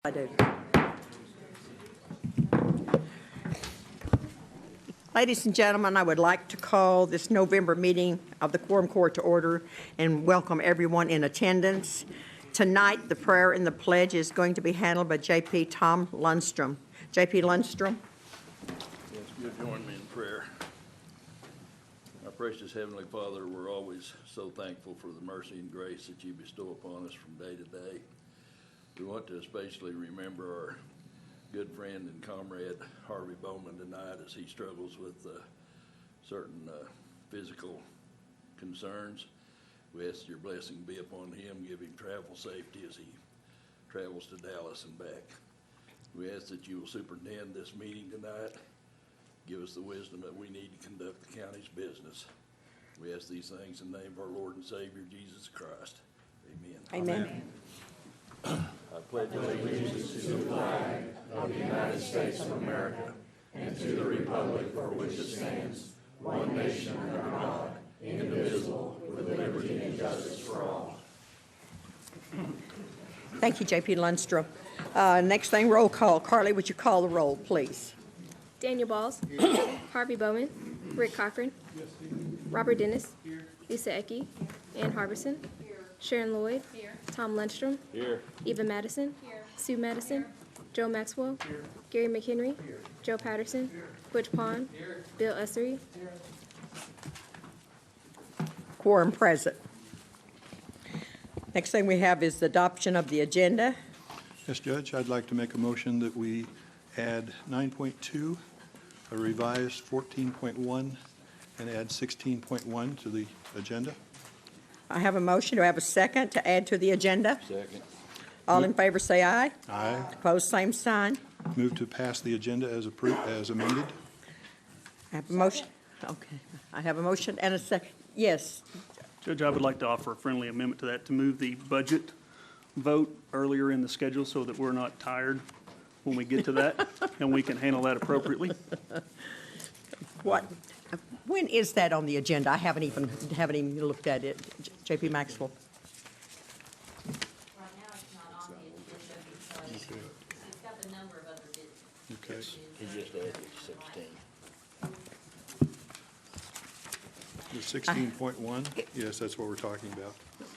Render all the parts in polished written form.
I do. Ladies and gentlemen, I would like to call this November meeting of the Quorum Court to order and welcome everyone in attendance. Tonight, the prayer and the pledge is going to be handled by J.P. Tom Lundstrom. J.P. Lundstrom. Yes, you'll join me in prayer. Our precious Heavenly Father, we're always so thankful for the mercy and grace that you bestow upon us from day to day. We want to especially remember our good friend and comrade Harvey Bowman tonight as he struggles with certain physical concerns. We ask your blessing be upon him, give him travel safety as he travels to Dallas and back. We ask that you will superintend this meeting tonight, give us the wisdom that we need to conduct the county's business. We ask these things in the name of our Lord and Savior, Jesus Christ. Amen. Amen. I pledge allegiance to the flag of the United States of America and to the republic for which it stands, one nation under God, indivisible, with liberty and justice for all. Thank you, J.P. Lundstrom. Next thing, roll call. Carly, would you call the roll, please? Daniel Balls. Harvey Bowman. Rick Cochran. Robert Dennis. Lisa Ecke. Ann Harbison. Sharon Lloyd. Tom Lundstrom. Here. Eva Madison. Sue Madison. Joe Maxwell. Gary McHenry. Joe Patterson. Butch Pond. Bill Essery. Quorum present. Next thing we have is the adoption of the agenda. Yes, Judge, I'd like to make a motion that we add 9.2, a revised 14.1, and add 16.1 to the agenda. I have a motion. Do I have a second to add to the agenda? Second. All in favor say aye. Aye. Opposed, same sign. Move to pass the agenda as approved, as amended. I have a motion. Okay. I have a motion and a second. Yes. Judge, I would like to offer a friendly amendment to that, to move the budget vote earlier in the schedule so that we're not tired when we get to that, and we can handle that appropriately. What? When is that on the agenda? I haven't even looked at it. J.P. Maxwell. Right now, it's not on the agenda because it's got the number of other business. Okay. He just added 16. The 16.1, yes, that's what we're talking about.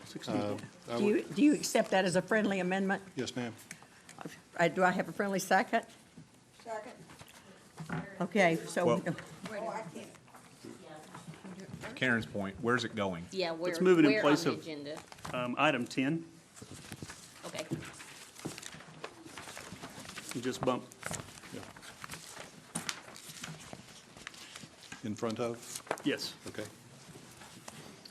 16. Do you accept that as a friendly amendment? Yes, ma'am. Do I have a friendly second? Second. Okay, so, Well- Oh, I can't. Karen's point, where's it going? Yeah, where, Let's move it in where on place the of- agenda? Item 10, Okay. you just bump, In front of? yes. Okay.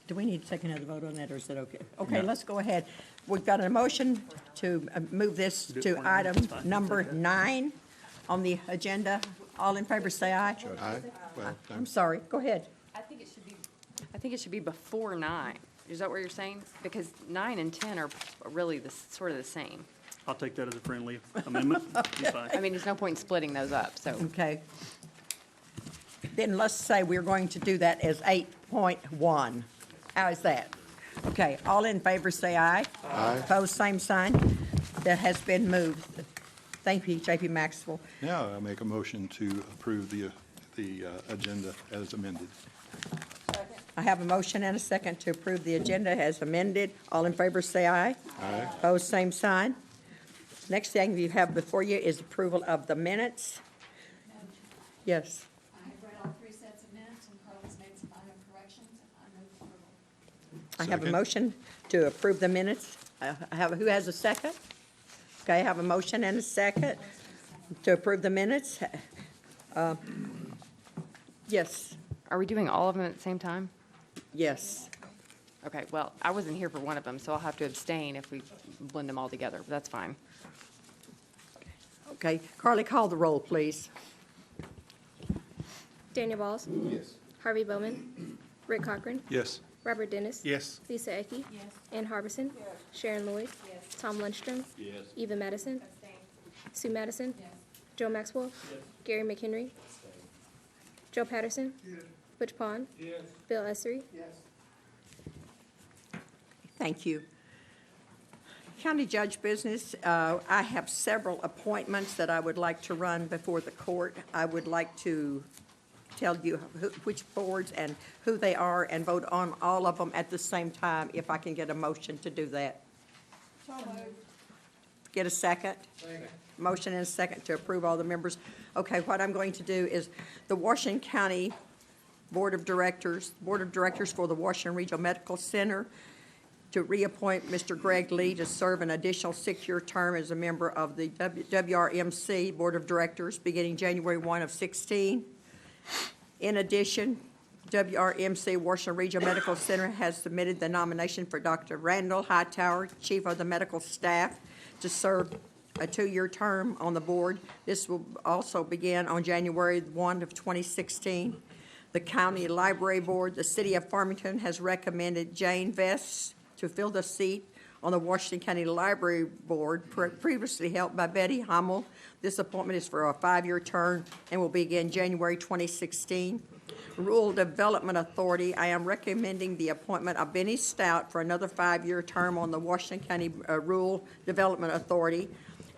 do we need to take another vote on that, or is it okay? Okay, No. let's go ahead. We've got a motion to move this to item number 9 on the agenda. All in favor, say aye. Aye. Well, I'm sorry, go ahead. I think it should be before 9. Is that what you're saying? Because 9 and 10 are really sort of the same. I'll take that as a friendly amendment. Be fine. I mean, there's no point in splitting those up, so. Okay. Then let's say we're going to do that as 8.1. How is that? Okay, all in favor say aye. Aye. Opposed, same sign. That has been moved. Thank you, J.P. Maxwell. Now I'll make a motion to approve the agenda as amended. I have a motion and a second to approve the agenda as amended. All in favor say aye. Aye. Opposed, same sign. Next thing you have before you is approval of the minutes. Yes. I have read all 3 sets of minutes, and Carla's made some minor corrections, and I move approval. I have a Second. motion to approve the minutes. Who has a second? Okay, I have a motion and a second to approve the minutes. Yes, Are we doing all of them at the same time? yes. Okay, well, I wasn't here for one of them, so I'll have to abstain if we blend them all together, but that's fine. Okay, Carly, call the roll, please. Daniel Balls. Yes. Harvey Bowman. Rick Cochran. Yes. Robert Dennis. Yes. Lisa Ecke. Yes. Ann Harbison. Sharon Lloyd. Tom Lundstrom. Yes. Eva Madison. Sue Madison. Joe Maxwell. Gary McHenry. Joe Patterson. Butch Pond. Bill Essery. Thank you. County judge business, I have several appointments that I would like to run before the court. I would like to tell you which boards and who they are and vote on all of them at the same time, if I can get a motion to do that. So moved. Get a second? Motion and a second to approve all the members. Okay, what I'm going to do is the Washington County Board of Directors for the Washington Regional Medical Center, to reappoint Mr. Greg Lee to serve an additional 6-year term as a member of the WRMC Board of Directors beginning January 1 of 16. In addition, WRMC Washington Regional Medical Center has submitted the nomination for Dr. Randall Hightower, Chief of the Medical Staff, to serve a 2-year term on the board. This will also begin on January 1 of 2016. The County Library Board, the City of Farmington has recommended Jane Vest to fill the seat on the Washington County Library Board, previously held by Betty Hummel. This appointment is for a 5-year term and will begin January 2016. Rural Development Authority, I am recommending the appointment of Benny Stout for another 5-year term on the Washington County Rural Development Authority.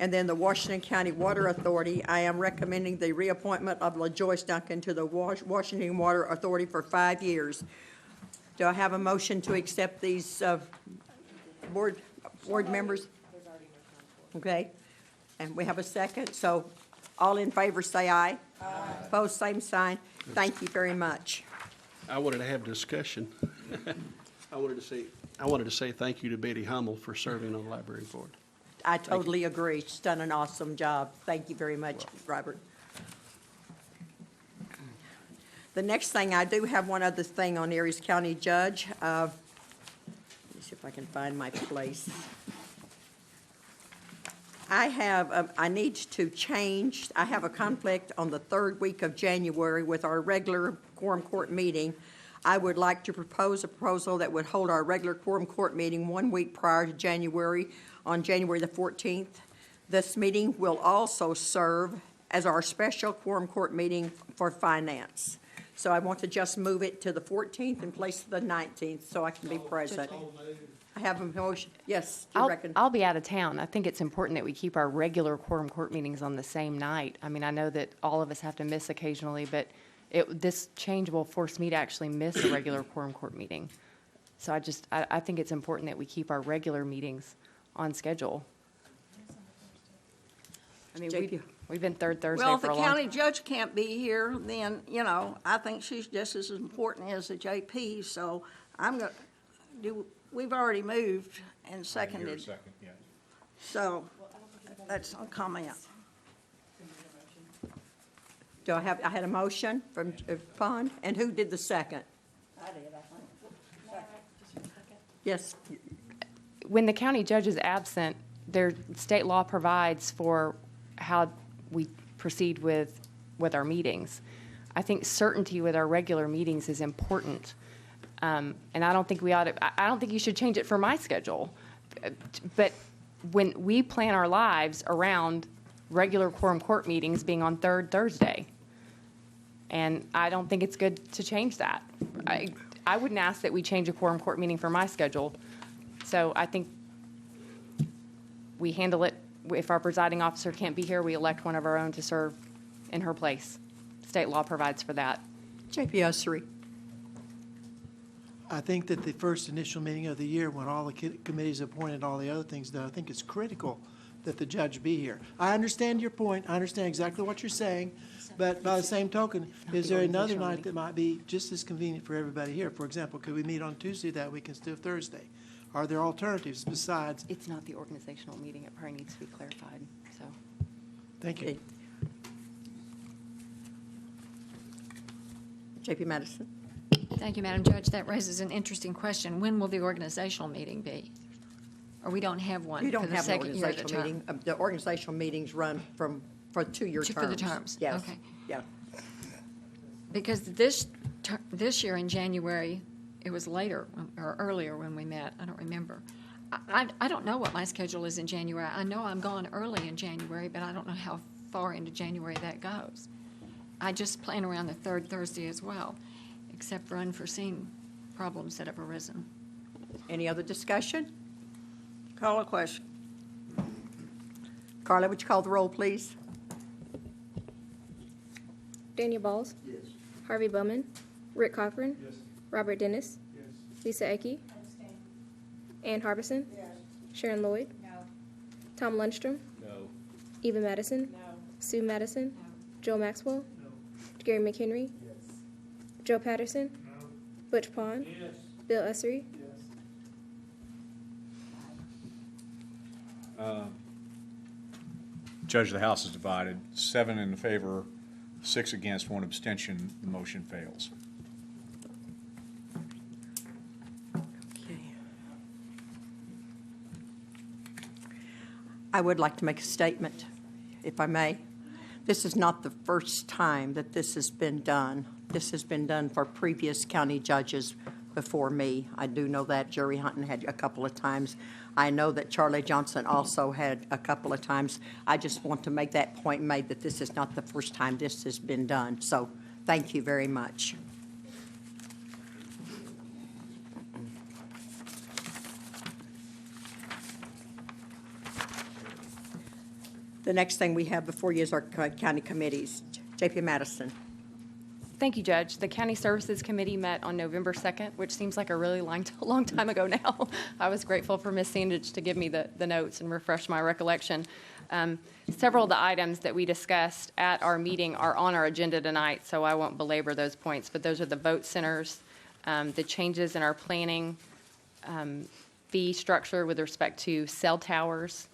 And then the Washington County Water Authority, I am recommending the reappointment of LaJoyce Duncan to the Washington Water Authority for 5 years. Do I have a motion to accept these board members? Okay, and we have a second, so all in favor say aye. Aye. Opposed, same sign. Thank you very much. I wanted to have discussion. I wanted to say thank you to Betty Hummel for serving on the library board. I totally agree. She's done an awesome job. Thank you very much, Robert. The next thing, I do have one other thing on Aries County Judge. Let me see if I can find my place. I need to change, I have a conflict on the 3rd week of January with our regular quorum court meeting. I would like to propose a proposal that would hold our regular quorum court meeting 1 week prior to January, on January the 14th. This meeting will also serve as our special quorum court meeting for finance. So I want to just move it to the 14th in place of the 19th so I can be present. I have a motion. Yes, do you reckon? I'll be out of town. I think it's important that we keep our regular quorum court meetings on the same night. I mean, I know that all of us have to miss occasionally, but this change will force me to actually miss a regular quorum court meeting. So I think it's important that we keep our regular meetings on schedule. I mean, we've been third Thursday Well, if for the a long county time. judge can't be here, then, I think she's just as important as the JP, so I'm going to we've already moved and seconded. So that's a comment. I had a motion from Pond, and who did the second? I did, I think. Yes, When the county judge is absent, their state law provides for how we proceed with our meetings. I think certainty with our regular meetings is important. And I don't think I don't think you should change it for my schedule. But when we plan our lives around regular quorum court meetings being on 3rd Thursday, and I don't think it's good to change that. I wouldn't ask that we change a quorum court meeting for my schedule. So I think we handle it. If our presiding officer can't be here, we elect one of our own to serve in her place. State law provides for that. J.P. Ussery. I think that the first initial meeting of the year, when all the committees appointed, all the other things done, I think it's critical that the judge be here. I understand your point. I understand exactly what you're saying. But by the same token, is there another night that might be just as convenient for everybody here? For example, could we meet on Tuesday that week instead of Thursday? Are there alternatives besides? It's not the organizational meeting. It probably needs to be clarified, so. Thank you. J.P. Madison. Thank you, Madam Judge. That raises an interesting question. When will the organizational meeting be? Or we don't have one You for don't the have an second year of the organizational term? meeting. The organizational meetings run for 2-year terms. For the terms, Yes. okay. Yeah. Because this year in January, it was later or earlier when we met. I don't remember. I don't know what my schedule is in January. I know I'm gone early in January, but I don't know how far into January that goes. I just plan around the 3rd Thursday as well, except for unforeseen problems that have arisen. Any other discussion? Call a question. Carla, would you call the roll, please? Daniel Balls. Yes. Harvey Bowman. Rick Cochran. Yes. Robert Dennis. Yes. Lisa Ecke. Ann Harbison. Yes. Sharon Lloyd. No. Tom Lundstrom. No. Eva Madison. No. Sue Madison. No. Joel Maxwell. No. Gary McHenry. Yes. Joe Patterson. No. Butch Pond. Yes. Bill Essery. Yes. Judge, the House is divided, 7 in favor, 6 against, 1 abstention. The motion fails. Okay. I would like to make a statement, if I may. This is not the first time that this has been done. This has been done for previous county judges before me. I do know that Jerry Hunton had a couple of times. I know that Charlie Johnson also had a couple of times. I just want to make that point made that this is not the first time this has been done. So thank you very much. The next thing we have before you is our county committees. J.P. Madison. Thank you, Judge. The County Services Committee met on November 2nd, which seems like a really long time ago now. I was grateful for Ms. Sandage to give me the notes and refresh my recollection. Several of the items that we discussed at our meeting are on our agenda tonight, so I won't belabor those points, but those are the vote centers, the changes in our planning fee structure with respect to cell towers,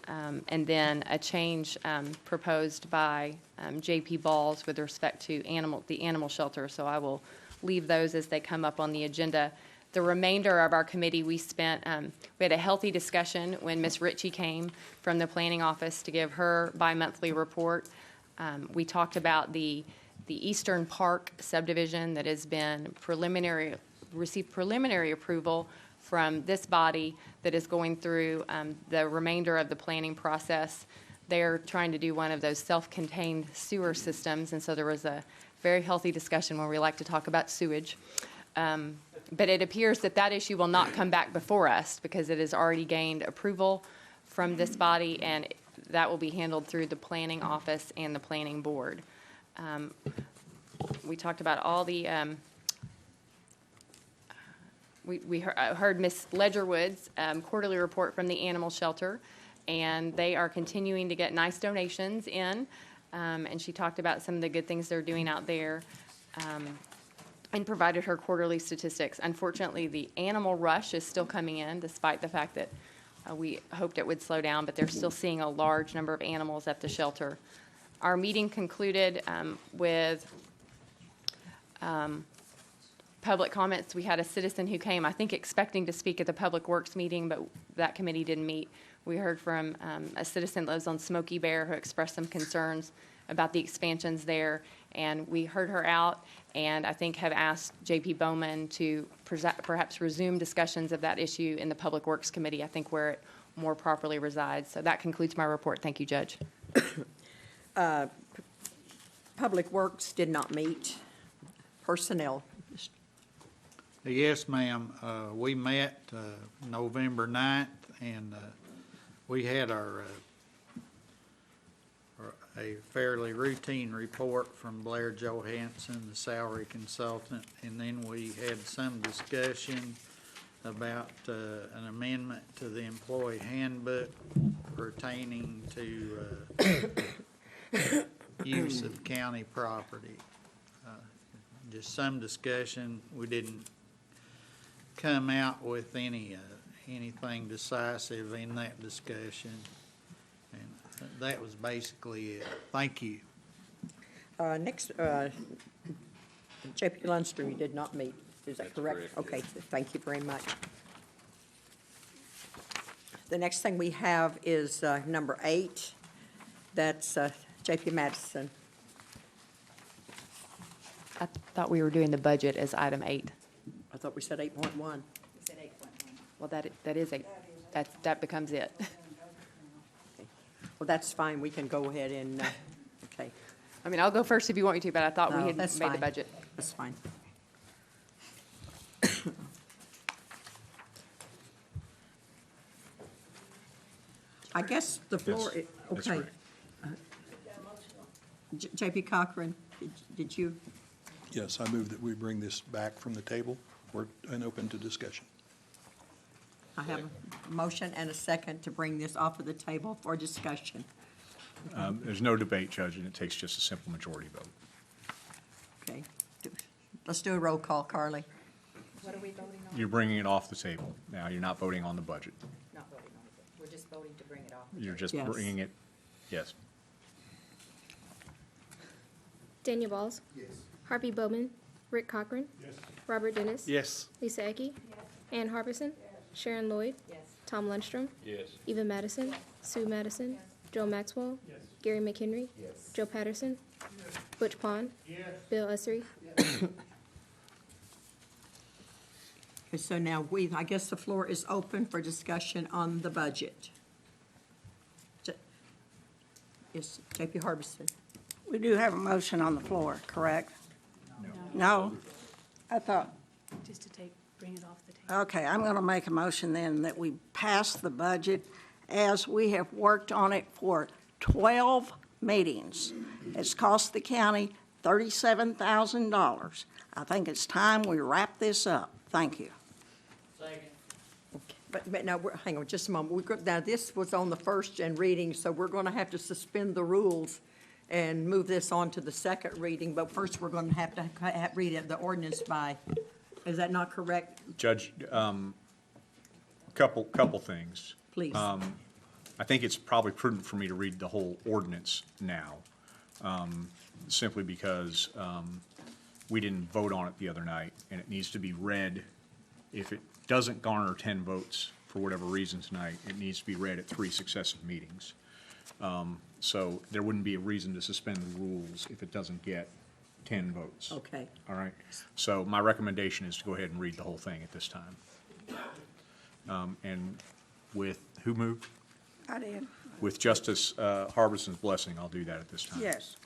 and then a change proposed by J.P. Balls with respect to the animal shelter. So I will leave those as they come up on the agenda. The remainder of our committee, we had a healthy discussion when Ms. Ritchie came from the planning office to give her bi-monthly report. We talked about the Eastern Park subdivision that has been received preliminary approval from this body that is going through the remainder of the planning process. They're trying to do one of those self-contained sewer systems, and so there was a very healthy discussion where we like to talk about sewage. But it appears that issue will not come back before us because it has already gained approval from this body, and that will be handled through the planning office and the planning board. We talked about all the we heard Ms. Ledgerwood's quarterly report from the animal shelter, and they are continuing to get nice donations in, and she talked about some of the good things they're doing out there, and provided her quarterly statistics. Unfortunately, the animal rush is still coming in, despite the fact that we hoped it would slow down, but they're still seeing a large number of animals at the shelter. Our meeting concluded with public comments. We had a citizen who came, I think, expecting to speak at the Public Works meeting, but that committee didn't meet. We heard from a citizen that lives on Smoky Bear who expressed some concerns about the expansions there, and we heard her out, and I think have asked J.P. Bowman to perhaps resume discussions of that issue in the Public Works Committee, I think where it more properly resides. So that concludes my report. Thank you, Judge. Public Works did not meet. Personnel. Yes, ma'am. We met November 9th, and we had a fairly routine report from Blair Johansson, the salary consultant, and then we had some discussion about an amendment to the employee handbook pertaining to use of county property. Just some discussion. We didn't come out with anything decisive in that discussion, and that was basically it. Thank you. Next, J.P. Lundstrom, you did not meet. Is that correct? Okay, thank you very much. The next thing we have is number 8. That's J.P. Madison. I thought we were doing the budget as item 8. I thought we said 8.1. We said 8.1. Well, that is 8. That becomes it. Well, that's fine. We can go ahead and, okay. I mean, I'll go first if you want me to, but I thought we No, had that's made the fine. budget. That's fine. I guess the floor, Yes, that's okay. correct. J.P. Cochran, did you? Yes, I move that we bring this back from the table and open to discussion. I have a motion and a second to bring this off of the table for discussion. There's no debate, Judge, and it takes just a simple majority vote. Okay. Let's do a roll call, Carly. What are we voting on? You're bringing it off the table. Now, you're not voting on the budget. Not voting on it. We're just voting to bring it off. You're just Yes. bringing it, yes. Daniel Balls. Yes. Harvey Bowman. Rick Cochran. Yes. Robert Dennis. Yes. Lisa Ecke. Ann Harbison. Sharon Lloyd. Yes. Tom Lundstrom. Yes. Eva Madison. Sue Madison. Joe Maxwell. Gary McHenry. Joe Patterson. Butch Pond. Bill Essery. Okay, so now I guess the floor is open for discussion on the budget. Yes, J.P. Harbison. We do have a motion on the floor, correct? No? I thought, Just to bring it off the table. okay, I'm going to make a motion then that we pass the budget as we have worked on it for 12 meetings. It's cost the county $37,000. I think it's time we wrap this up. Thank you. But now, hang on just a moment. Now, this was on the first and reading, so we're going to have to suspend the rules and move this on to the second reading. But first, we're going to have to read the ordinance by, is that not correct? Judge, couple things. Please. I think it's probably prudent for me to read the whole ordinance now, simply because we didn't vote on it the other night, and it needs to be read. If it doesn't garner 10 votes for whatever reason tonight, it needs to be read at 3 successive meetings. So there wouldn't be a reason to suspend the rules if it doesn't get 10 votes. Okay. All right? So my recommendation is to go ahead and read the whole thing at this time. And with, who moved? I did. With Justice Harbison's blessing, I'll do that at this time. Yes.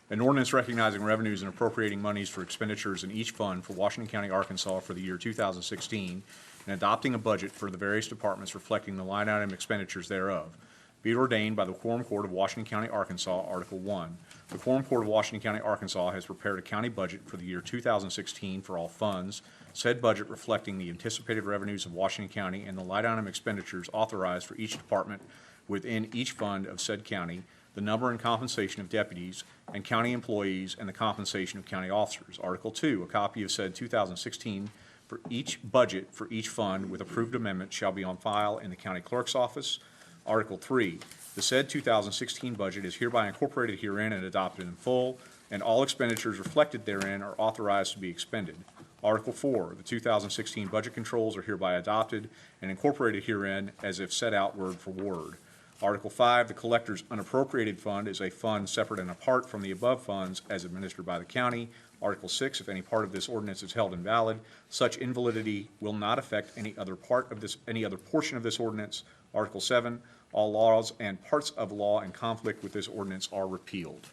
An ordinance recognizing revenues and appropriating monies for expenditures in each fund for Washington County, Arkansas for the year 2016, and adopting a budget for the various departments reflecting the line item expenditures thereof. Be it ordained by the Quorum Court of Washington County, Arkansas, Article 1. The Quorum Court of Washington County, Arkansas has prepared a county budget for the year 2016 for all funds, said budget reflecting the anticipated revenues of Washington County and the line item expenditures authorized for each department within each fund of said county, the number and compensation of deputies and county employees, and the compensation of county officers. Article 2, a copy of said 2016 for each budget for each fund with approved amendment shall be on file in the county clerk's office. Article 3, the said 2016 budget is hereby incorporated herein and adopted in full, and all expenditures reflected therein are authorized to be expended. Article 4, the 2016 budget controls are hereby adopted and incorporated herein as if set out word for word. Article 5, the collector's unappropriated fund is a fund separate and apart from the above funds as administered by the county. Article 6, if any part of this ordinance is held invalid, such invalidity will not affect any other portion of this ordinance. Article 7, all laws and parts of law in conflict with this ordinance are repealed.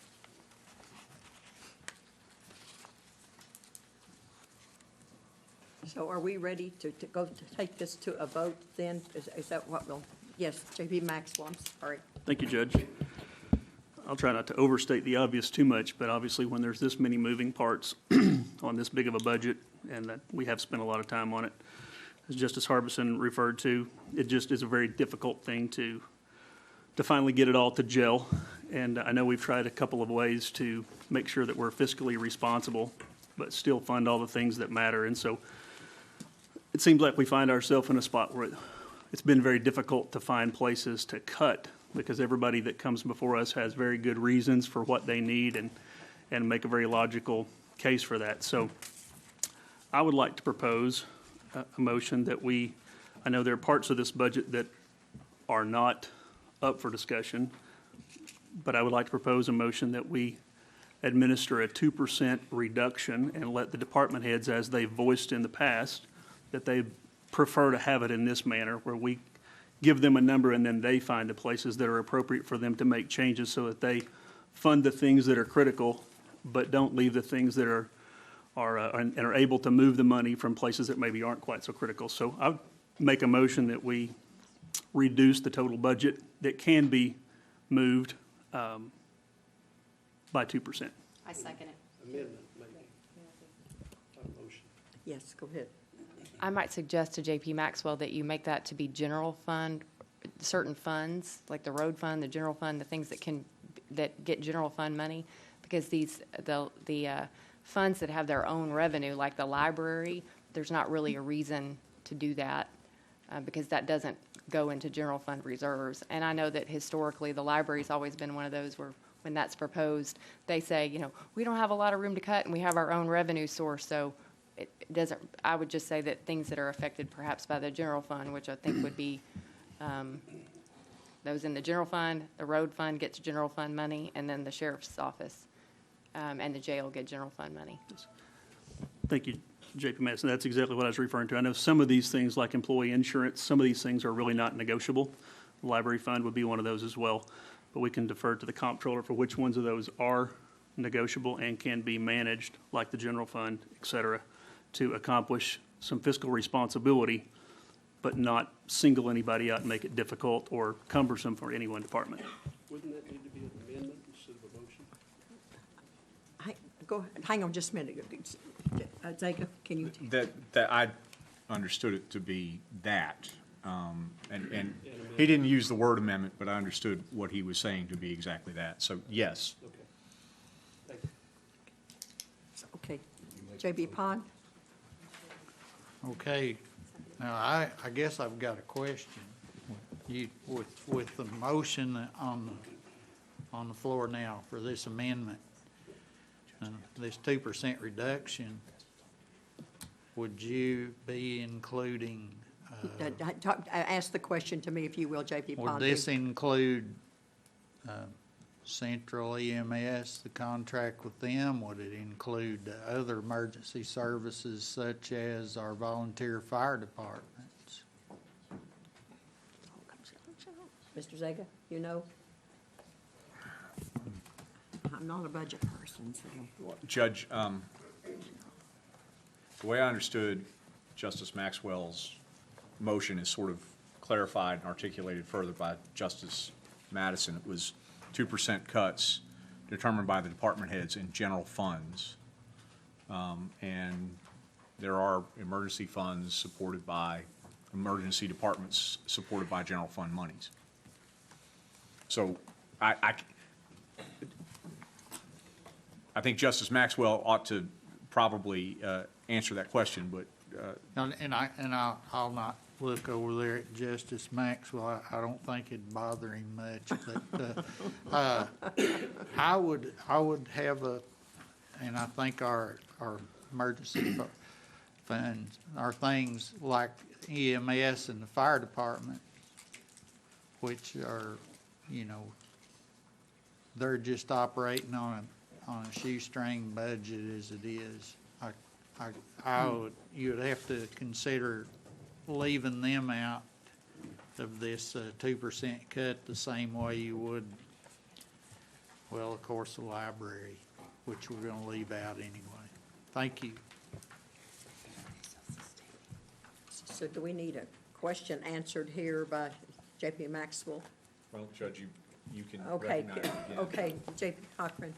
So are we ready to take this to a vote then? Is that what we'll, yes, J.P. Maxwell, I'm sorry. Thank you, Judge. I'll try not to overstate the obvious too much, but obviously when there's this many moving parts on this big of a budget, and that we have spent a lot of time on it, as Justice Harbison referred to, it just is a very difficult thing to finally get it all to gel. And I know we've tried a couple of ways to make sure that we're fiscally responsible, but still fund all the things that matter. And so it seems like we find ourselves in a spot where it's been very difficult to find places to cut, because everybody that comes before us has very good reasons for what they need and make a very logical case for that. So I would like to propose a motion that I know there are parts of this budget that are not up for discussion, but I would like to propose a motion that we administer a 2% reduction and let the department heads, as they've voiced in the past, that they prefer to have it in this manner, where we give them a number and then they find the places that are appropriate for them to make changes so that they fund the things that are critical, but don't leave the things that are able to move the money from places that maybe aren't quite so critical. So I would make a motion that we reduce the total budget that can be moved by 2%. I second it. Amendment, maybe. Not a motion. Yes, go ahead. I might suggest to JP Maxwell that you make that to be general fund, certain funds, like the road fund, the general fund, the things that get general fund money, because the funds that have their own revenue, like the library, there's not really a reason to do that, because that doesn't go into general fund reserves. And I know that historically, the library's always been one of those where, when that's proposed, they say, you know, we don't have a lot of room to cut, and we have our own revenue source, so it doesn't, I would just say that things that are affected perhaps by the general fund, which I think would be those in the general fund, the road fund gets general fund money, and then the sheriff's office and the jail get general fund money. Thank you, J.P. Madison. That's exactly what I was referring to. I know some of these things, like employee insurance, some of these things are really not negotiable. The library fund would be one of those as well, but we can defer to the comptroller for which ones of those are negotiable and can be managed, like the general fund, et cetera, to accomplish some fiscal responsibility, but not single anybody out and make it difficult or cumbersome for any one department. Wouldn't that need to be an amendment instead of a motion? Go ahead. Hang on just a minute. Zaga, can you? That I understood it to be that. And he didn't use the word amendment, but I understood what he was saying to be exactly that. So, yes. Okay. Thank you. Okay. J.B. Pond? Okay, now I guess I've got a question. With the motion on the floor now for this amendment, this 2% reduction, would you be including, Ask the question to me, if you will, J.P. Pond. would this include Central EMS, the contract with them? Would it include other emergency services such as our volunteer fire departments? Mr. Zaga, you know? I'm not a budget person, so. Judge, the way I understood Justice Maxwell's motion is sort of clarified and articulated further by Justice Madison. It was 2% cuts determined by the department heads in general funds. And there are emergency funds supported by, emergency departments supported by general fund monies. So I think Justice Maxwell ought to probably answer that question, but. I'll not look over there at Justice Maxwell. I don't think it'd bother him much, but I would have and I think our emergency funds are things like EMS and the fire department, which are, you know, they're just operating on a shoestring budget as it is. You would have to consider leaving them out of this 2% cut the same way you would, well, of course, the library, which we're going to leave out anyway. Thank you. So do we need a question answered here by J.P. Maxwell? Well, Judge, you can Okay, recognize it again. okay, J.P. Cochran.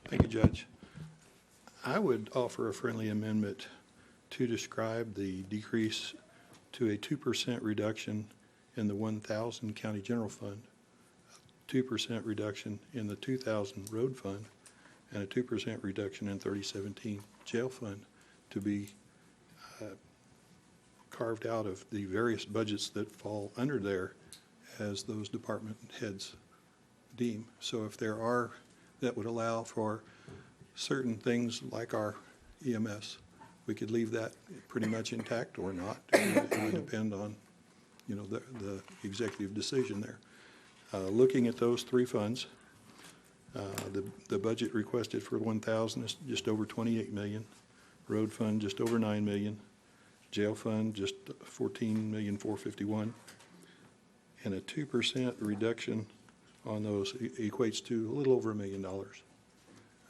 Thank you, Judge. I would offer a friendly amendment to describe the decrease to a 2% reduction in the 1,000 county general fund, a 2% reduction in the 2,000 road fund, and a 2% reduction in 3017 jail fund to be carved out of the various budgets that fall under there as those department heads deem. So if there are, that would allow for certain things like our EMS, we could leave that pretty much intact or not. It would depend on, you know, the executive decision there. Looking at those three funds, the budget requested for 1,000 is just over 28 million. Road fund just over 9 million. Jail fund just 14,451,000. And a 2% reduction on those equates to a little over $1 million.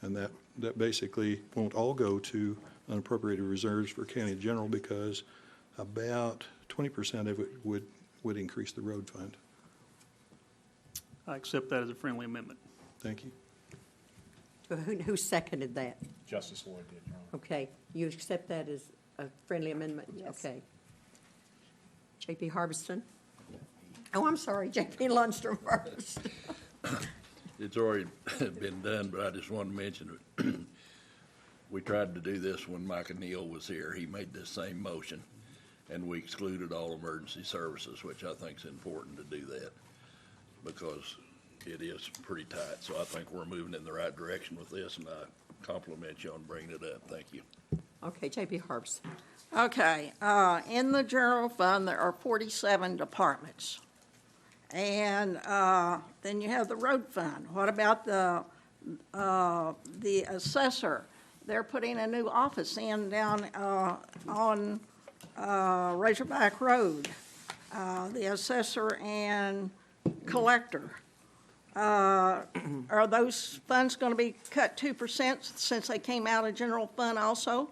And that basically won't all go to unappropriated reserves for county general, because about 20% of it would would increase the road fund. I accept that as a friendly amendment. Thank you. Who seconded that? Justice Lloyd did, Your Honor. Okay, you accept that as a friendly amendment? Yes. Okay. J.P. Harbison? Oh, I'm sorry, J.P. Lundstrom first. It's already been done, but I just wanted to mention it. We tried to do this when Micah Neal was here. He made this same motion, and we excluded all emergency services, which I think is important to do that because it is pretty tight. So I think we're moving in the right direction with this, and I compliment you on bringing it up. Thank you. Okay, J.P. Harbison. Okay, in the general fund, there are 47 departments. And then you have the road fund. What about the assessor? They're putting a new office in down on Razorback Road. The assessor and collector. Are those funds going to be cut 2% since they came out of general fund also?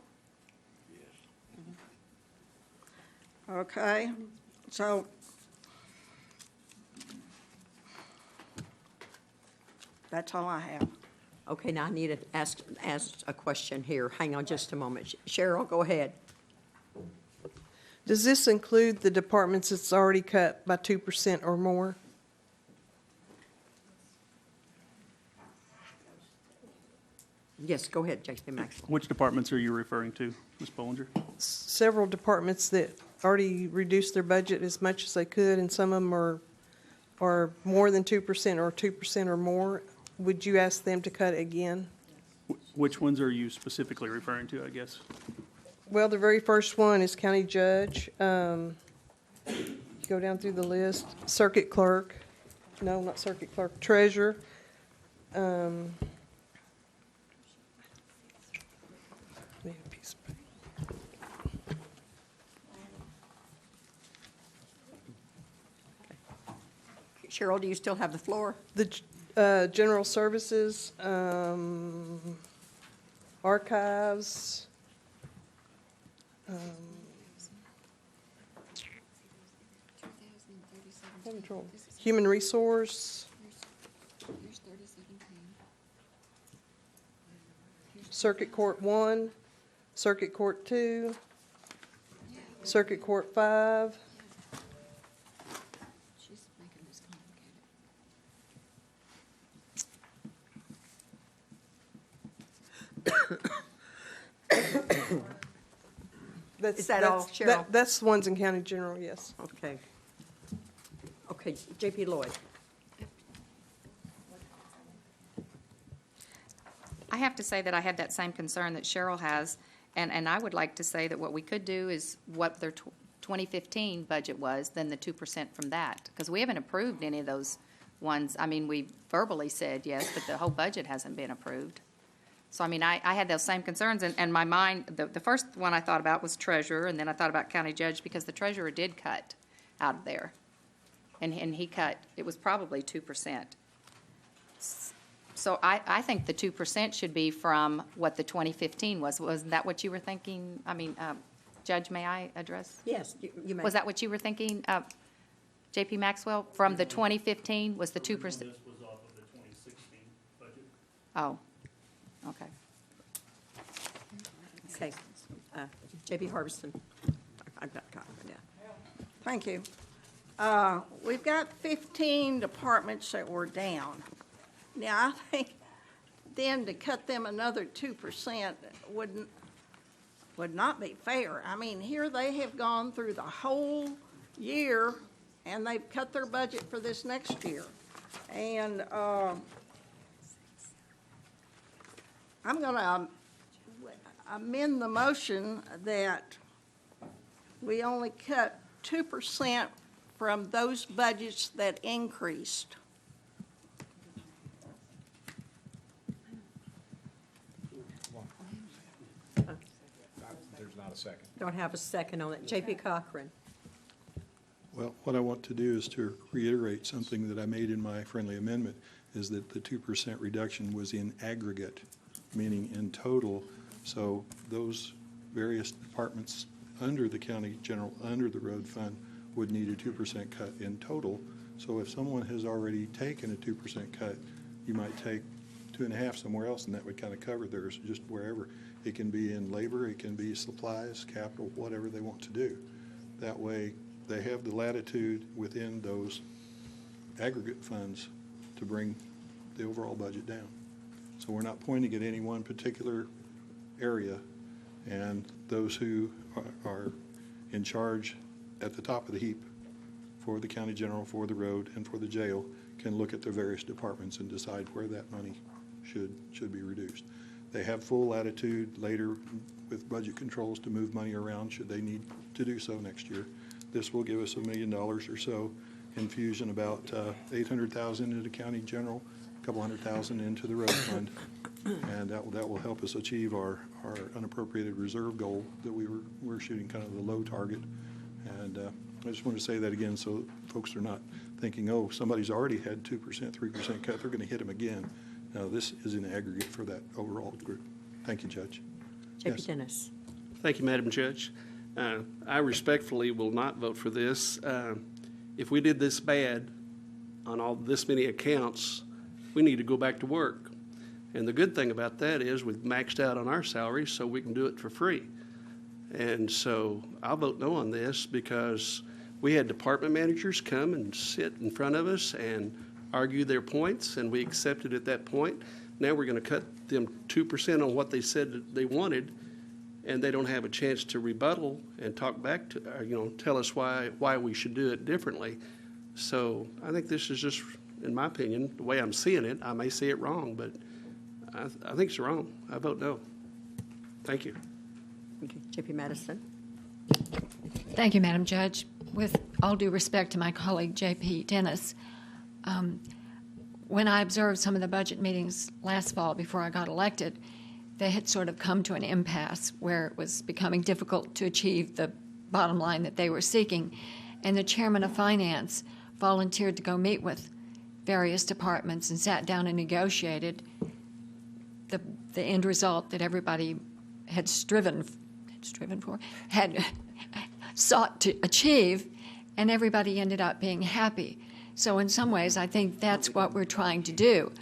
Okay, so that's all I have. Okay, now I need to ask a question here. Hang on just a moment. Cheryl, go ahead. Does this include the departments that's already cut by 2% or more? Yes, go ahead, J.P. Maxwell. Which departments are you referring to, Ms. Bollinger? Several departments that already reduced their budget as much as they could, and some of them are more than 2% or 2% or more. Would you ask them to cut again? Which ones are you specifically referring to, I guess? Well, the very first one is county judge. You go down through the list. Circuit clerk. No, not circuit clerk. Treasurer. Need a piece of paper. Cheryl, do you still have the floor? The general services, archives, human resource, circuit court 1, circuit court 2, circuit court 5. Is that all, Cheryl? That's the ones in county general, yes. Okay. Okay, J.P. Lloyd. I have to say that I had that same concern that Cheryl has, and I would like to say that what we could do is what their 2015 budget was, then the 2% from that, because we haven't approved any of those ones. I mean, we verbally said yes, but the whole budget hasn't been approved. So, I mean, I had those same concerns, and my mind, the first one I thought about was treasurer, and then I thought about county judge, because the treasurer did cut out of there. And he cut, it was probably 2%. So I think the 2% should be from what the 2015 was. Wasn't that what you were thinking? I mean, Judge, may I address? Yes, you may. Was that what you were thinking, J.P. Maxwell? From the 2015 was the 2%? This was off of the 2016 budget. Oh, okay. Okay. J.P. Harbison. I've got a copy, yeah. Thank you. We've got 15 departments that were down. Now, I think then to cut them another 2% would not be fair. I mean, here they have gone through the whole year, and they've cut their budget for this next year. And I'm going to amend the motion that we only cut 2% from those budgets that increased. There's not a second. Don't have a second on it. J.P. Cochran. Well, what I want to do is to reiterate something that I made in my friendly amendment, is that the 2% reduction was in aggregate, meaning in total. So those various departments under the county general, under the road fund, would need a 2% cut in total. So if someone has already taken a 2% cut, you might take 2.5 somewhere else, and that would kind of cover theirs, just wherever. It can be in labor, it can be supplies, capital, whatever they want to do. That way, they have the latitude within those aggregate funds to bring the overall budget down. So we're not pointing at any one particular area, and those who are in charge at the top of the heap for the county general, for the road, and for the jail can look at the various departments and decide where that money should be reduced. They have full latitude later with budget controls to move money around should they need to do so next year. This will give us $1 million or so infusion, about $800,000 into county general, a couple $100,000 into the road fund, and that will help us achieve our unappropriated reserve goal that we're shooting kind of the low target. And I just want to say that again so folks are not thinking, oh, somebody's already had 2%, 3% cut, they're going to hit them again. No, this is an aggregate for that overall group. Thank you, Judge. J.P. Yes. Dennis. Thank you, Madam Judge. I respectfully will not vote for this. If we did this bad on all this many accounts, we need to go back to work. And the good thing about that is we've maxed out on our salaries, so we can do it for free. And so I'll vote no on this because we had department managers come and sit in front of us and argue their points, and we accepted at that point. Now we're going to cut them 2% on what they said that they wanted, and they don't have a chance to rebuttal and talk back to, tell us why we should do it differently. So I think this is just, in my opinion, the way I'm seeing it. I may see it wrong, but I think it's wrong. I vote no. Thank you. Okay. J.P. Madison. Thank you, Madam Judge. With all due respect to my colleague, J.P. Dennis, when I observed some of the budget meetings last fall before I got elected, they had sort of come to an impasse where it was becoming difficult to achieve the bottom line that they were seeking. And the chairman of finance volunteered to go meet with various departments and sat down and negotiated the end result that everybody had had sought to achieve, and everybody ended up being happy. So in some ways, I think that's what we're trying to do.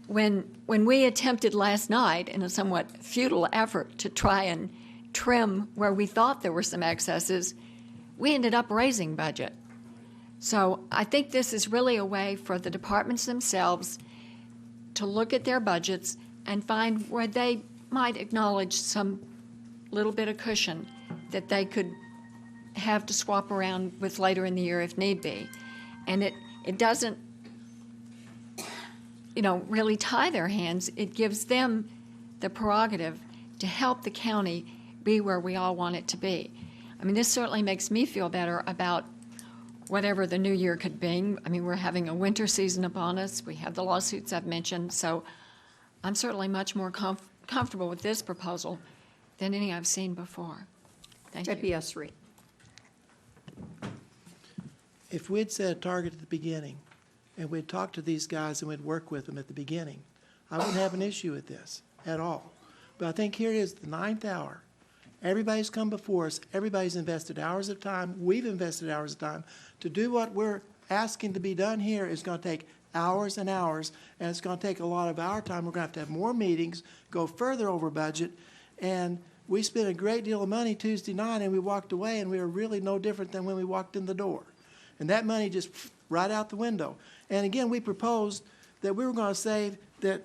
When we attempted last night in a somewhat futile effort to try and trim where we thought there were some excesses, we ended up raising budget. So I think this is really a way for the departments themselves to look at their budgets and find where they might acknowledge some little bit of cushion that they could have to swap around with later in the year if need be. And it doesn't, really tie their hands. It gives them the prerogative to help the county be where we all want it to be. I mean, this certainly makes me feel better about whatever the new year could be. I mean, we're having a winter season upon us. We have the lawsuits I've mentioned. So I'm certainly much more comfortable with this proposal than any I've seen before. Thank you. J.P. Esri. If we'd set a target at the beginning, and we'd talk to these guys and we'd work with them at the beginning, I wouldn't have an issue with this at all. But I think here it is, the 9th hour. Everybody's come before us. Everybody's invested hours of time. We've invested hours of time. To do what we're asking to be done here is going to take hours and hours, and it's going to take a lot of our time. We're going to have more meetings, go further over budget, and we spent a great deal of money Tuesday night, and we walked away, and we were really no different than when we walked in the door. And that money just right out the window. And again, we proposed that we were going to save that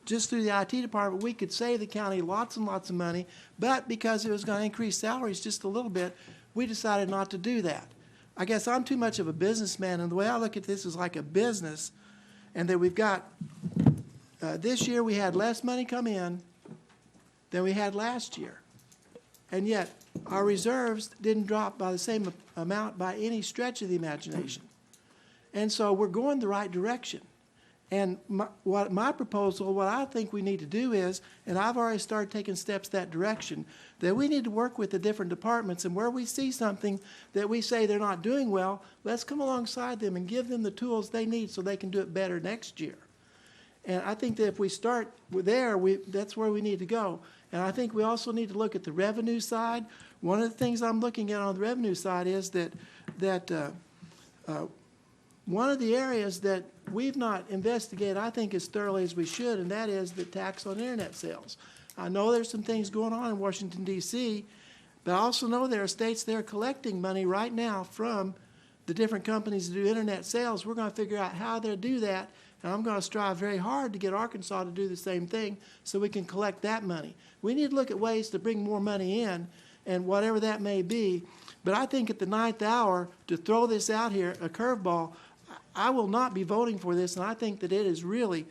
just through the IT department, we could save the county lots and lots of money, but because it was going to increase salaries just a little bit, we decided not to do that. I guess I'm too much of a businessman, and the way I look at this is like a business, and that we've got, this year we had less money come in than we had last year. And yet, our reserves didn't drop by the same amount by any stretch of the imagination. And so we're going the right direction. And my proposal, what I think we need to do is, and I've already started taking steps that direction, that we need to work with the different departments, and where we see something that we say they're not doing well, let's come alongside them and give them the tools they need so they can do it better next year. And I think that if we start there, that's where we need to go. And I think we also need to look at the revenue side. One of the things I'm looking at on the revenue side is that that one of the areas that we've not investigated, I think, as thoroughly as we should, and that is the tax on internet sales. I know there's some things going on in Washington, D.C., but I also know there are states that are collecting money right now from the different companies that do internet sales. We're going to figure out how they'll do that, and I'm going to strive very hard to get Arkansas to do the same thing so we can collect that money. We need to look at ways to bring more money in, and whatever that may be. But I think at the 9th hour, to throw this out here, a curveball, I will not be voting for this, and I think that it is really,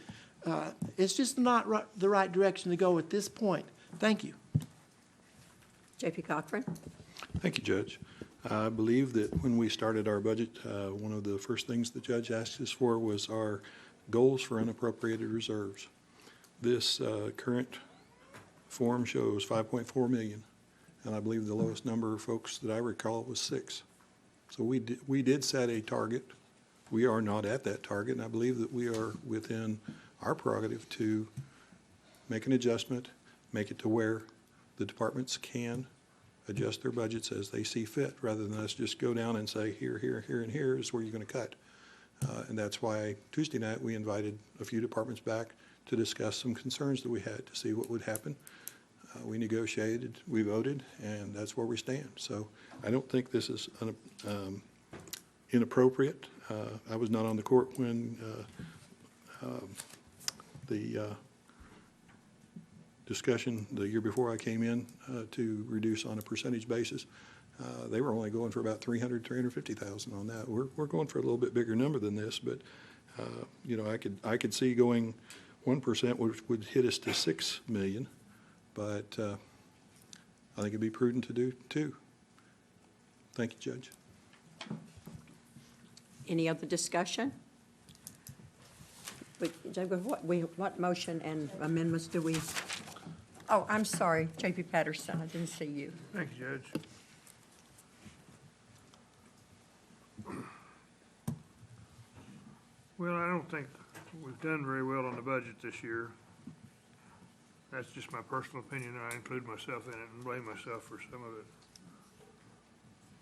it's just not the right direction to go at this point. Thank you. J.P. Cochran? Thank you, Judge. I believe that when we started our budget, one of the first things the judge asked us for was our goals for unappropriated reserves. This current form shows 5.4 million, and I believe the lowest number of folks that I recall was 6. So we did set a target. We are not at that target, and I believe that we are within our prerogative to make an adjustment, make it to where the departments can adjust their budgets as they see fit, rather than us just go down and say, here, here, here, and here is where you're going to cut. And that's why Tuesday night we invited a few departments back to discuss some concerns that we had to see what would happen. We negotiated, we voted, and that's where we stand. So I don't think this is inappropriate. I was not on the court when the discussion the year before I came in to reduce on a percentage basis. They were only going for about 350,000 on that. We're going for a little bit bigger number than this, but you know, I could see going 1%, which would hit us to 6 million, but I think it'd be prudent to do 2. Thank you, Judge. Any other discussion? What motion and amendments do we? Oh, I'm sorry, J.P. Patterson, I didn't see you. Thank you, Judge. Well, I don't think we've done very well on the budget this year. That's just my personal opinion. I include myself in it and blame myself for some of it.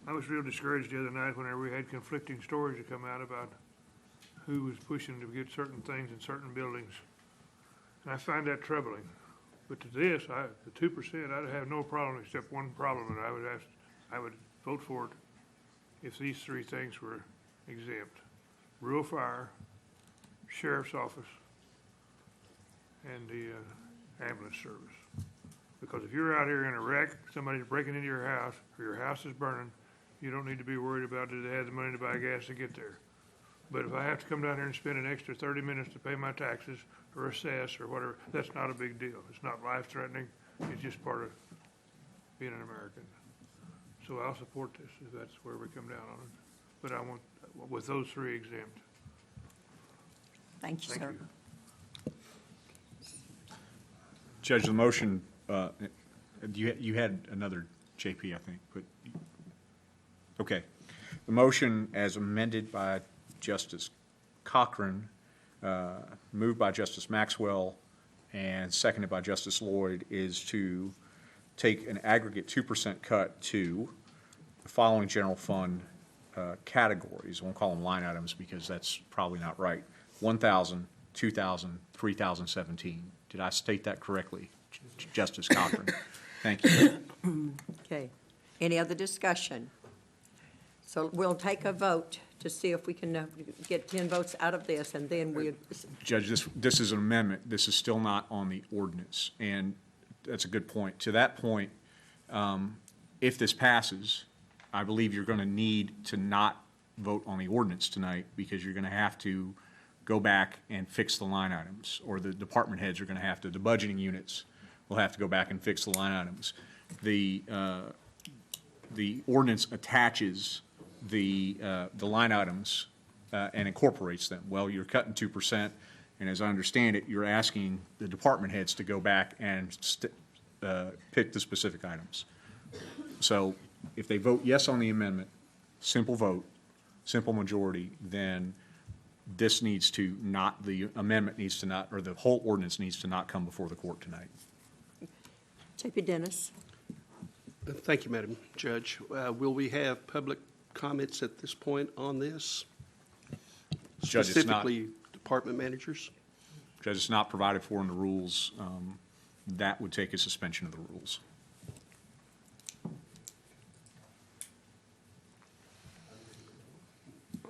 I was real discouraged the other night whenever we had conflicting stories to come out about who was pushing to get certain things in certain buildings. And I find that troubling. But to this, the 2%, I'd have no problem except one problem, and I would vote for it if these 3 things were exempt. Rural fire, sheriff's office, and the ambulance service. Because if you're out here in a wreck, somebody's breaking into your house, or your house is burning, you don't need to be worried about do they have the money to buy gas to get there. But if I have to come down here and spend an extra 30 minutes to pay my taxes or assess or whatever, that's not a big deal. It's not life-threatening. It's just part of being an American. So I'll support this if that's where we come down on it. But I want, with those 3 exempt. Thank you, sir. Judge, the motion, you had another JP, I think, but, okay. The motion as amended by Justice Cochran, moved by Justice Maxwell, and seconded by Justice Lloyd, is to take an aggregate 2% cut to the following general fund categories. I won't call them line items because that's probably not right. 1,000, 2,000, 3,017. Did I state that correctly, Justice Cochran? Thank you. Okay. Any other discussion? So we'll take a vote to see if we can get 10 votes out of this, and then we. Judge, this is an amendment. This is still not on the ordinance, and that's a good point. To that point, if this passes, I believe you're going to need to not vote on the ordinance tonight because you're going to have to go back and fix the line items, or the department heads are going to have to, the budgeting units will have to go back and fix the line items. The ordinance attaches the line items and incorporates them. Well, you're cutting 2%, and as I understand it, you're asking the department heads to go back and pick the specific items. So if they vote yes on the amendment, simple vote, simple majority, then this needs to not, the amendment needs to not, or the whole ordinance needs to not come before the court tonight. J.P. Dennis. Thank you, Madam Judge. Will we have public comments at this point on this? Judge, it's not- Specifically, department managers? Judge, it's not provided for in the rules. That would take a suspension of the rules.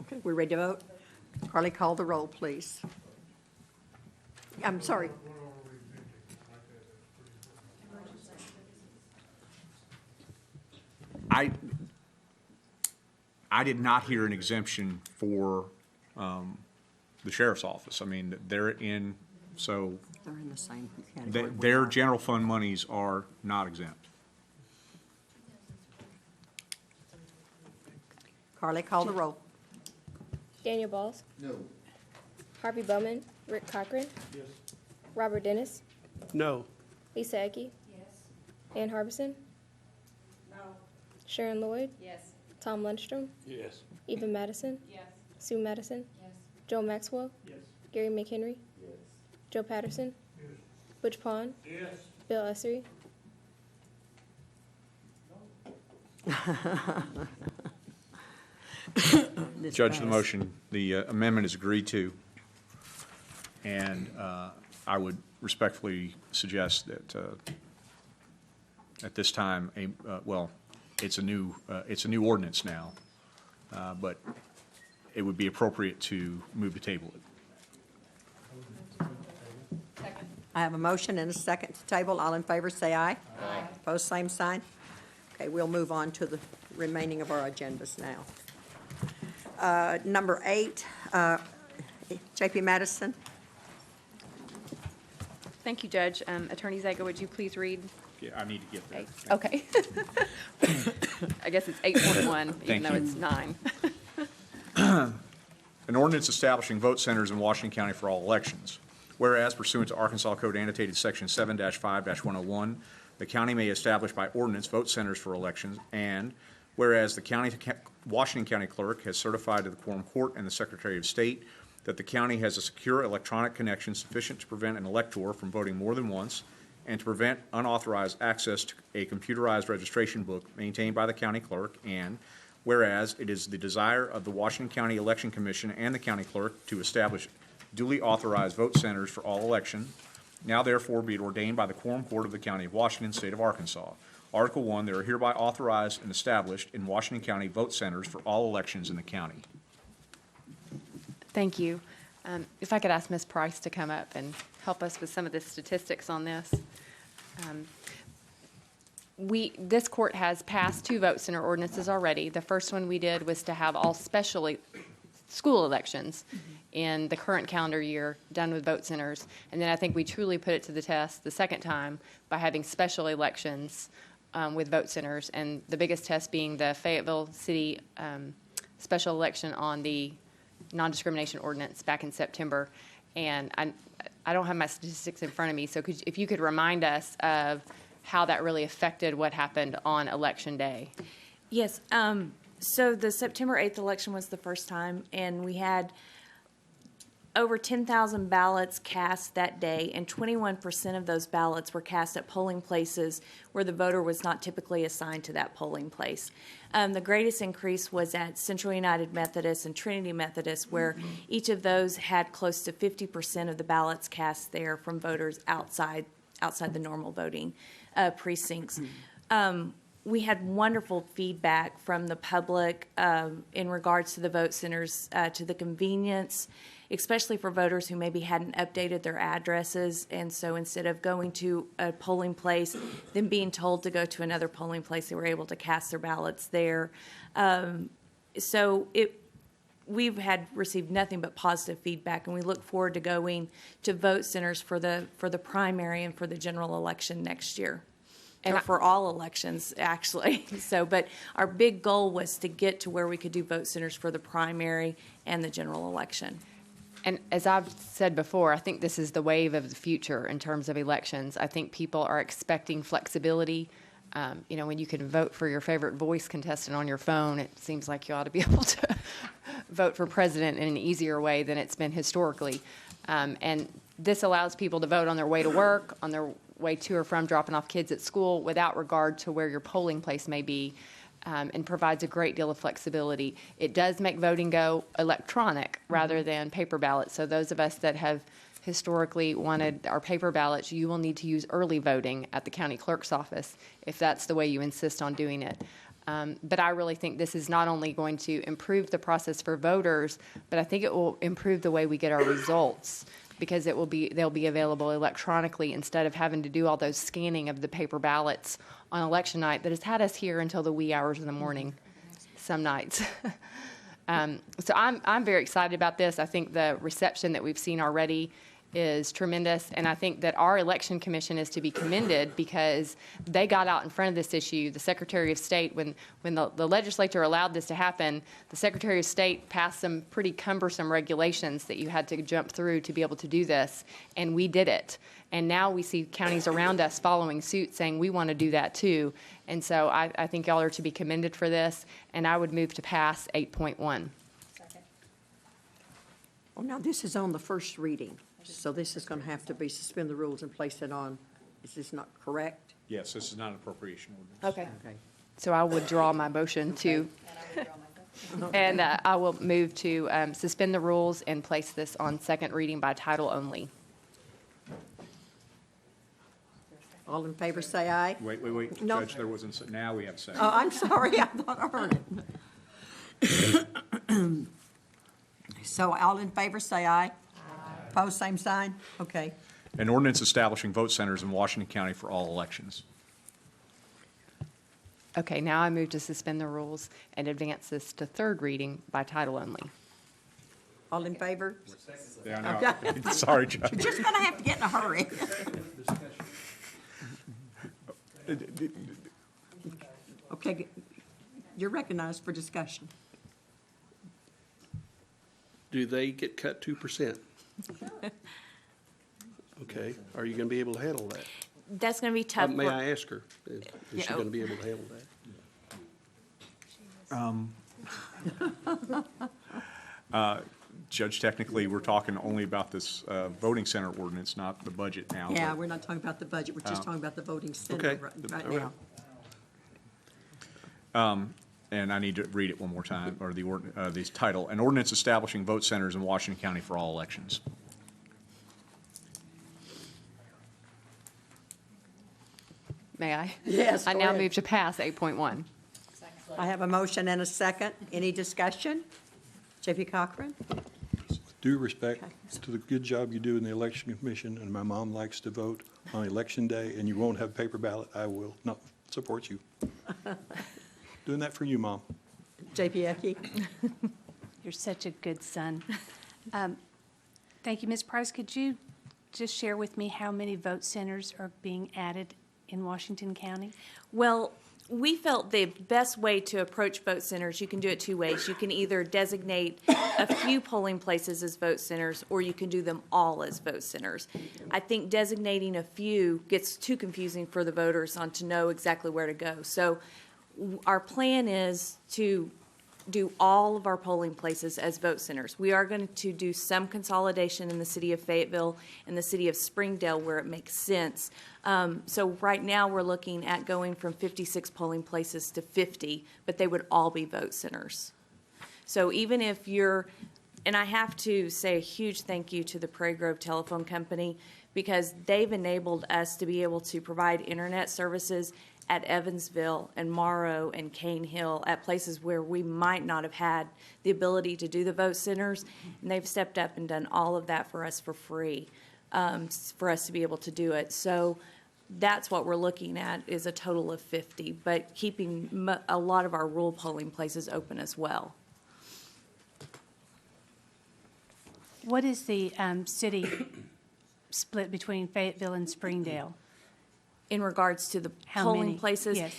Okay, we ready to vote? Carly, call the roll, please. I'm sorry. I did not hear an exemption for the sheriff's office. I mean, they're in, so They're in the same category. their general fund monies are not exempt. Carly, call the roll. Daniel Balls? No. Harvey Bowman? Rick Cochran? Yes. Robert Dennis? No. Lisa Ecke? Yes. Ann Harbison? No. Sharon Lloyd? Yes. Tom Lundstrom? Yes. Eva Madison? Yes. Sue Madison? Yes. Joel Maxwell? Yes. Gary McHenry? Yes. Joe Patterson? Yes. Butch Pond? Yes. Bill Essery? Judge, the motion, the amendment is agreed to. And I would respectfully suggest that at this time, it's a new ordinance now, but it would be appropriate to move to table it. I have a motion and a second to table. All in favor, say aye. Aye. Opposed, same sign. Okay, we'll move on to the remaining of our agendas now. Number 8, J.P. Madison. Thank you, Judge. Attorney Zaga, would you please read? Yeah, I need to get there. Okay. I guess it's 8.1, even though you. it's 9. An ordinance establishing vote centers in Washington County for all elections. Whereas pursuant to Arkansas Code annotated Section 7-5-101, the county may establish by ordinance vote centers for elections, and whereas the Washington County Clerk has certified to the Quorum Court and the Secretary of State that the county has a secure electronic connection sufficient to prevent an elector from voting more than once and to prevent unauthorized access to a computerized registration book maintained by the county clerk, and whereas it is the desire of the Washington County Election Commission and the county clerk to establish duly authorized vote centers for all elections, now therefore be it ordained by the Quorum Court of the County of Washington, State of Arkansas. Article 1, they are hereby authorized and established in Washington County vote centers for all elections in the county. Thank you. If I could ask Ms. Price to come up and help us with some of the statistics on this. This court has passed 2 vote center ordinances already. The first one we did was to have all special school elections in the current calendar year done with vote centers. And then I think we truly put it to the test the second time by having special elections with vote centers, and the biggest test being the Fayetteville City special election on the non-discrimination ordinance back in September. And I don't have my statistics in front of me, so if you could remind us of how that really affected what happened on Election Day. Yes. So the September 8th election was the first time, and we had over 10,000 ballots cast that day, and 21% of those ballots were cast at polling places where the voter was not typically assigned to that polling place. The greatest increase was at Central United Methodist and Trinity Methodist, where each of those had close to 50% of the ballots cast there from voters outside the normal voting precincts. We had wonderful feedback from the public in regards to the vote centers, to the convenience, especially for voters who maybe hadn't updated their addresses. And so instead of going to a polling place, then being told to go to another polling place, they were able to cast their ballots there. We've received nothing but positive feedback, and we look forward to going to vote centers for the primary and for the general election next year. And for all elections, actually. But our big goal was to get to where we could do vote centers for the primary and the general election. And as I've said before, I think this is the wave of the future in terms of elections. I think people are expecting flexibility. When you can vote for your favorite voice contestant on your phone, it seems like you ought to be able to vote for president in an easier way than it's been historically. And this allows people to vote on their way to work, on their way to or from dropping off kids at school, without regard to where your polling place may be. and provides a great deal of flexibility. It does make voting go electronic rather than paper ballots. So those of us that have historically wanted our paper ballots, you will need to use early voting at the county clerk's office if that's the way you insist on doing it. But I really think this is not only going to improve the process for voters, but I think it will improve the way we get our results, because they'll be available electronically instead of having to do all those scanning of the paper ballots on election night that has had us here until the wee hours of the morning some nights. So I'm very excited about this. I think the reception that we've seen already is tremendous, and I think that our election commission is to be commended because they got out in front of this issue. The Secretary of State, when the legislature allowed this to happen, the Secretary of State passed some pretty cumbersome regulations that you had to jump through to be able to do this, and we did it. And now we see counties around us following suit saying we want to do that too. And so I think y'all are to be commended for this, and I would move to pass 8.1. Well, now this is on the first reading, so this is going to have to be suspend the rules and place it on. Is this not correct? Yes, this is not an appropriation ordinance. Okay. Okay. So I would withdraw my motion to, and I will move to suspend the rules and place this on second reading by title only. All in favor, say aye. Wait, No. Judge, there wasn't, now we have a second. Oh, I'm sorry, I thought I heard it. So all in favor, say aye. Opposed, same sign? Okay. An ordinance establishing vote centers in Washington County for all elections. Okay, now I move to suspend the rules and advance this to third reading by title only. All in favor? Yeah, I know. Sorry, Judge. You're just going to have to get in a hurry. Okay, you're recognized for discussion. Do they get cut 2%? Okay, are you going to be able to handle that? That's going to be tough. May I ask her? Is she going to be able to handle that? Judge, technically, we're talking only about this voting center ordinance, not the budget now. Yeah, we're not talking about the budget, we're just talking about the voting center Okay. right All right. now. And I need to read it one more time, or the title, an ordinance establishing vote centers in Washington County for all elections. May I? Yes, I go now ahead. move to pass 8.1. I have a motion and a second. Any discussion? J.P. Cochran? Due respect to the good job you do in the election commission, and my mom likes to vote on election day, and you won't have paper ballot, I will not support you. Doing that for you, Mom. J.P. Ecke? You're such a good son. Thank you, Ms. Price. Could you just share with me how many vote centers are being added in Washington County? Well, we felt the best way to approach vote centers, you can do it two ways. You can either designate a few polling places as vote centers, or you can do them all as vote centers. I think designating a few gets too confusing for the voters on to know exactly where to go. So our plan is to do all of our polling places as vote centers. We are going to do some consolidation in the city of Fayetteville and the city of Springdale where it makes sense. So right now we're looking at going from 56 polling places to 50, but they would all be vote centers. So even if you're, and I have to say a huge thank you to the Prairie Grove Telephone Company because they've enabled us to be able to provide internet services at Evansville and Morrow and Cane Hill, at places where we might not have had the ability to do the vote centers. And they've stepped up and done all of that for us for free, for us to be able to do it. So that's what we're looking at, is a total of 50, but keeping a lot of our rural polling places open as well. What is the city split between Fayetteville and Springdale? In regards to the How polling many? places? Yes.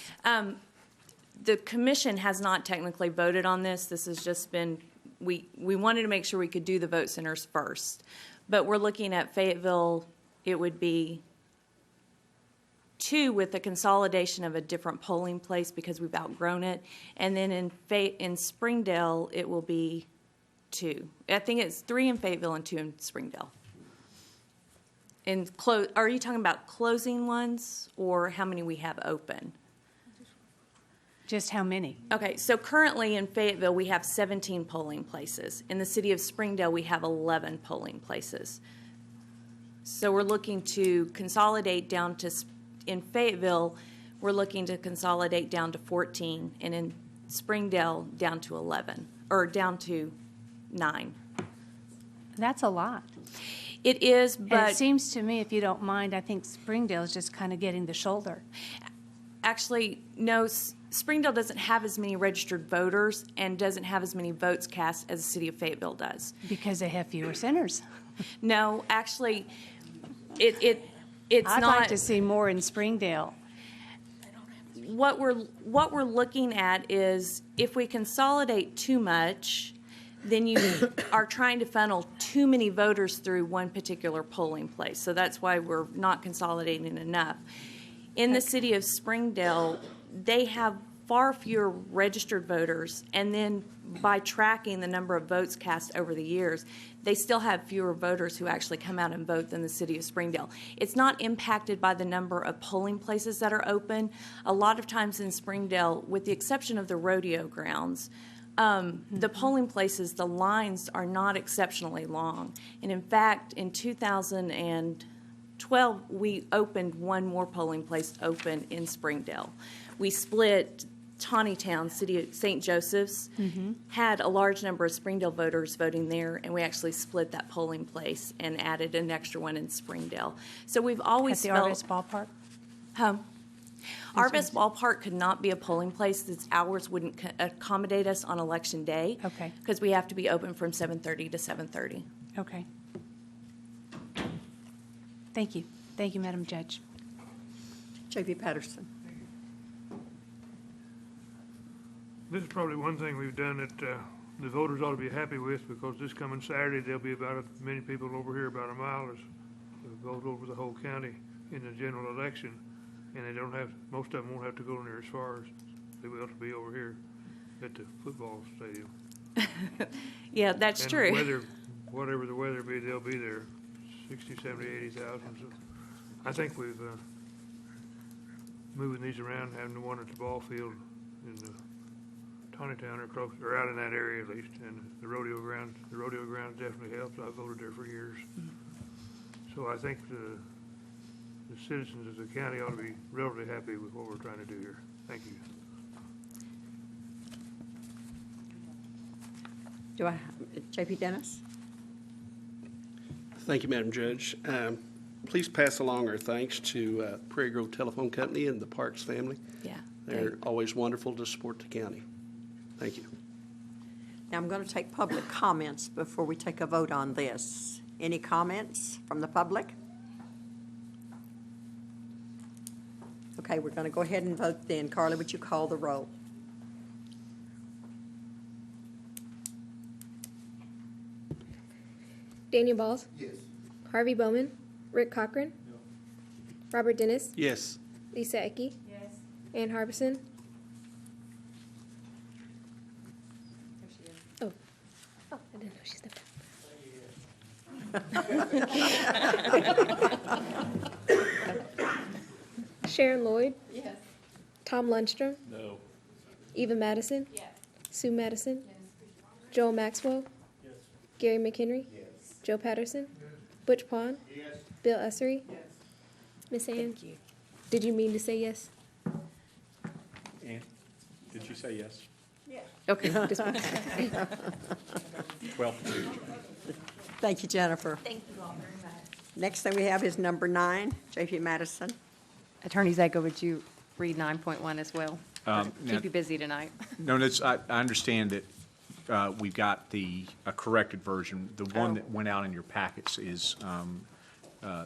The commission has not technically voted on this. This has just been, we wanted to make sure we could do the vote centers first. But we're looking at Fayetteville, it would be 2 with the consolidation of a different polling place because we've outgrown it. And then in Springdale, it will be 2. I think it's 3 in Fayetteville and 2 in Springdale. And are you talking about closing ones or how many we have open? Just how many? Okay, so currently in Fayetteville, we have 17 polling places. In the city of Springdale, we have 11 polling places. So we're looking to consolidate down to, in Fayetteville, we're looking to consolidate down to 14, and in Springdale, down to 11, or down to 9. That's a lot. It is, And but it seems to me, if you don't mind, I think Springdale is just kind of getting the shoulder. actually, no, Springdale doesn't have as many registered voters and doesn't have as many votes cast as the city of Fayetteville does. Because they have fewer centers. No, actually, it's I'd not. like to see more in Springdale. What we're looking at is if we consolidate too much, then you are trying to funnel too many voters through one particular polling place. So that's why we're not consolidating enough. In the city of Springdale, they have far fewer registered voters, and then by tracking the number of votes cast over the years, they still have fewer voters who actually come out and vote than the city of Springdale. It's not impacted by the number of polling places that are open. A lot of times in Springdale, with the exception of the rodeo grounds, the polling places, the lines are not exceptionally long. And in fact, in 2012, we opened one more polling place open in Springdale. We split Tawnytown, city of St. Joseph's, had a large number of Springdale voters voting there, and we actually split that polling place and added an extra one in Springdale. So we've always At the felt... Arvis Ballpark? Arvis Ballpark could not be a polling place. Its hours wouldn't accommodate us on Election Day. Okay. Because we have to be open from 7:30 to 7:30. Okay. Thank you. Thank you, Madam Judge. J.P. Patterson. This is probably one thing we've done that the voters ought to be happy with, because this coming Saturday, there'll be about as many people over here, about a mile, as vote over the whole county in the general election. And they don't have, most of them won't have to go near as far as they will to be over here at the football stadium. Yeah, that's And true. weather, whatever the weather be, they'll be there, 60, 70, 80,000. So I think we've moving these around, having the one at the ball field in the Tawnytown or close, or out in that area at least, and the rodeo ground definitely helps. I voted there for years. So I think the citizens of the county ought to be relatively happy with what we're trying to do here. Thank you. Do I, J.P. Dennis? Thank you, Madam Judge. Please pass along our thanks to Prairie Grove Telephone Company and the Parks family. Yeah. They're always wonderful to support the county. Thank you. Now, I'm going to take public comments before we take a vote on this. Any comments from the public? Okay, we're going to go ahead and vote then. Carla, would you call the roll? Daniel Balls? Yes. Harvey Bowman? Rick Cochran? No. Robert Dennis? Yes. Lisa Ecke? Yes. Ann Harbison? Oh. Oh, I didn't know she stepped out. Sharon Lloyd? Yes. Tom Lundstrom? No. Eva Madison? Yes. Sue Madison? Yes. Joel Maxwell? Yes. Gary McHenry? Yes. Joe Patterson? Yes. Butch Pond? Yes. Bill Essery? Yes. Miss Ann? Thank you. Did you mean to say yes? Ann, did you say yes? Okay. Just 12-2. Thank you, Jennifer. Thank you all very much. Next thing we have is number 9, J.P. Madison. Attorney Zago, would you read 9.1 as well? Now- Keep you busy tonight. No, I understand that we've got a corrected version. The one that went out in your packets is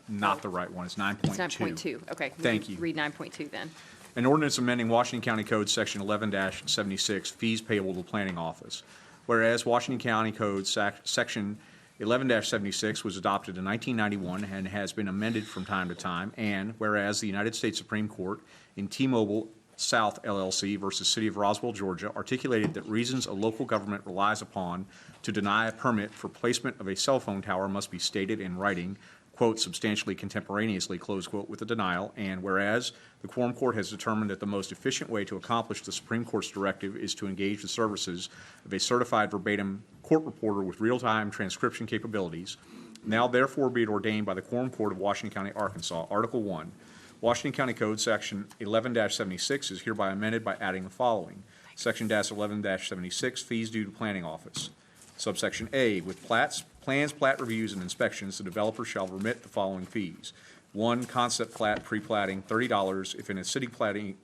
not the right one. It's 9.2. It's 9.2, okay. Thank you. Read 9.2 then. An ordinance amending Washington County Code Section 11-76, fees payable to the planning office. Whereas Washington County Code Section 11-76 was adopted in 1991 and has been amended from time to time, and whereas the United States Supreme Court in T-Mobile South LLC versus City of Roswell, Georgia, articulated that reasons a local government relies upon to deny a permit for placement of a cell phone tower must be stated in writing, quote, substantially contemporaneously, close quote, with the denial. And whereas the Quorum Court has determined that the most efficient way to accomplish the Supreme Court's directive is to engage the services of a certified verbatim court reporter with real-time transcription capabilities, now therefore be it ordained by the Quorum Court of Washington County, Arkansas, Article 1, Washington County Code, Section 11-76 is hereby amended by adding the following. Section 11-76, fees due to planning office. Subsection A, with plans, plat reviews, and inspections, the developer shall remit the following fees. 1, concept plat, pre-platting, $30, if in a city planning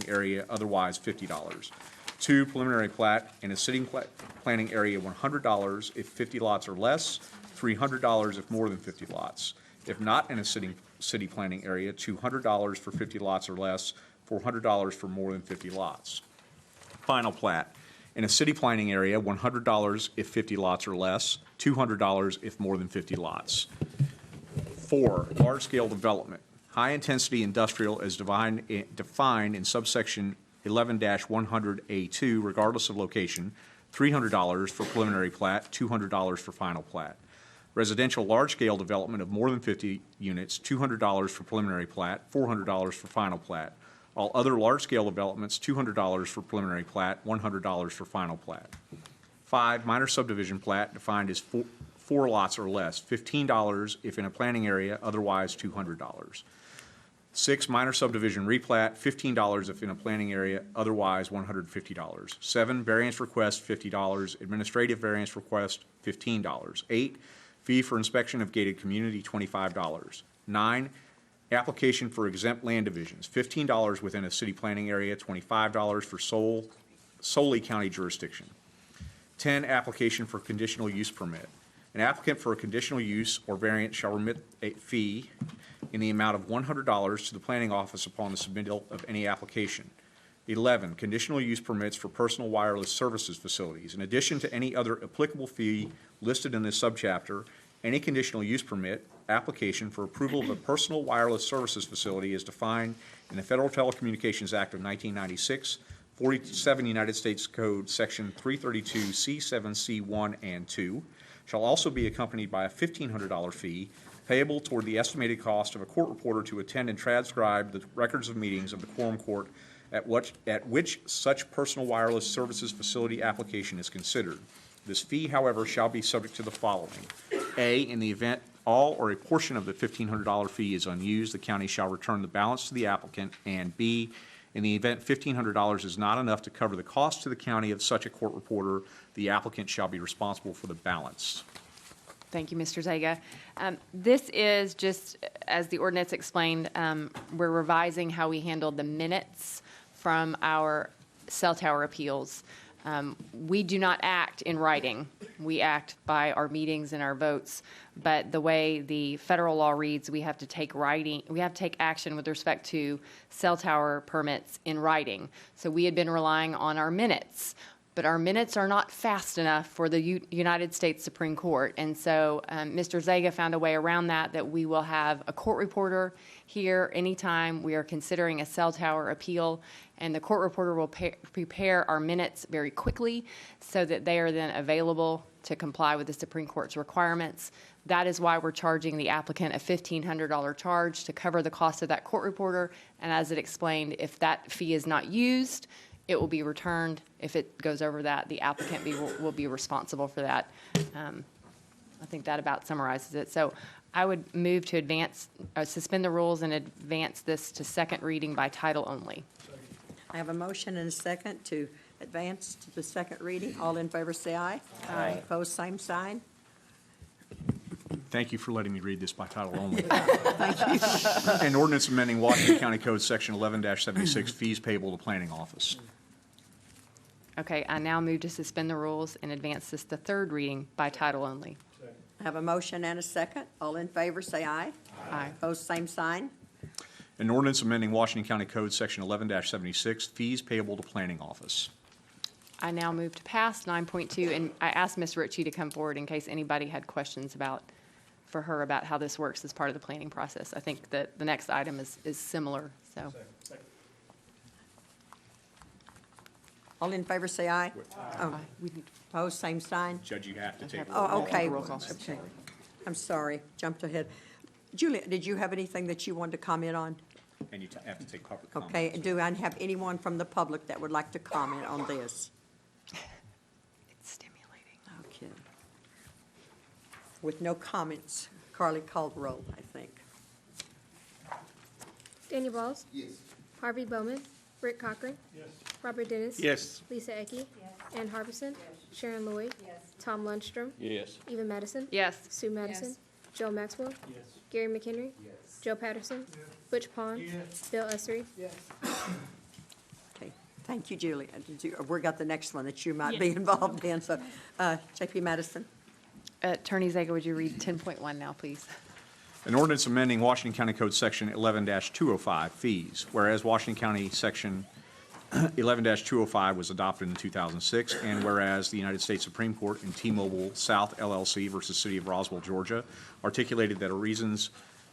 area, otherwise $50. 2, preliminary plat, in a city planning area, $100 if 50 lots or less, $300 if more than 50 lots. If not in a city planning area, $200 for 50 lots or less, $400 for more than 50 lots. Final plat. In a city planning area, $100 if 50 lots or less, $200 if more than 50 lots. 4, large-scale development. High-intensity industrial as defined in subsection 11-100A2, regardless of location, $300 for preliminary plat, $200 for final plat. Residential large-scale development of more than 50 units, $200 for preliminary plat, $400 for final plat. All other large-scale developments, $200 for preliminary plat, $100 for final plat. 5, minor subdivision plat defined as 4 lots or less, $15 if in a planning area, otherwise $200. 6, minor subdivision replat, $15 if in a planning area, otherwise $150. 7, variance request, $50, administrative variance request, $15. 8, fee for inspection of gated community, $25. 9, application for exempt land divisions, $15 within a city planning area, $25 for solely county jurisdiction. 10, application for conditional use permit. An applicant for a conditional use or variance shall remit a fee in the amount of $100 to the planning office upon the submittal of any application. 11, conditional use permits for personal wireless services facilities. In addition to any other applicable fee listed in this subchapter, any conditional use permit application for approval of a personal wireless services facility is defined in the Federal Telecommunications Act of 1996, 47 United States Code, Section 332C7C1 and 2, shall also be accompanied by a $1,500 fee payable toward the estimated cost of a court reporter to attend and transcribe the records of meetings of the Quorum Court at which such personal wireless services facility application is considered. This fee, however, shall be subject to the following. A, in the event all or a portion of the $1,500 fee is unused, the county shall return the balance to the applicant. And B, in the event $1,500 is not enough to cover the cost to the county of such a court reporter, the applicant shall be responsible for the balance. Thank you, Mr. Zega. This is just, as the ordinance explained, we're revising how we handled the minutes from our cell tower appeals. We do not act in writing. We act by our meetings and our votes. But the way the federal law reads, we have to take action with respect to cell tower permits in writing. So we had been relying on our minutes. But our minutes are not fast enough for the United States Supreme Court. And so Mr. Zega found a way around that we will have a court reporter here anytime we are considering a cell tower appeal. And the court reporter will prepare our minutes very quickly so that they are then available to comply with the Supreme Court's requirements. That is why we're charging the applicant a $1,500 charge to cover the cost of that court reporter. And as it explained, if that fee is not used, it will be returned. If it goes over that, the applicant will be responsible for that. I think that about summarizes it. So I would move to suspend the rules and advance this to second reading by title only. I have a motion and a second to advance to the second reading. All in favor say aye. Aye. Opposed, same sign. Thank you for letting me read this by title only. Thank you. An ordinance amending Washington County Code Section 11-76, fees payable to planning office. Okay, I now move to suspend the rules and advance this to third reading by title only. I have a motion and a second. All in favor say aye. Aye. Opposed, same sign. An ordinance amending Washington County Code Section 11-76, fees payable to planning office. I now move to pass 9.2, and I asked Ms. Ritchie to come forward in case anybody had questions for her about how this works as part of the planning process. I think that the next item is similar, so. All in favor say aye. Oh, We need- opposed, same sign. Judge, you have to take. Oh, okay. Roll call. Okay. I'm sorry, jumped ahead. Julia, did you have anything that you wanted to comment on? And you have to take public comment. Okay, and do I have anyone from the public that would like to comment on this? It's stimulating. Okay. With no comments, Carly called roll, I think. Daniel Balls? Yes. Harvey Bowman? Rick Cochran? Yes. Robert Dennis? Yes. Lisa Ecke? Ann Harbison? Sharon Lloyd? Tom Lundstrom? Yes. Eva Madison? Yes. Sue Madison? Joel Maxwell? Gary McHenry? Joe Patterson? Butch Pond? Bill Essery? Okay, thank you, Julia. We got the next one that you might be involved in, so, J.P. Madison. Attorney Zager, would you read 10.1 now, please? An ordinance amending Washington County Code Section 11-205, fees. Whereas Washington County Section 11-205 was adopted in 2006, and whereas the United States Supreme Court in T-Mobile South LLC versus City of Roswell, Georgia, articulated that reasons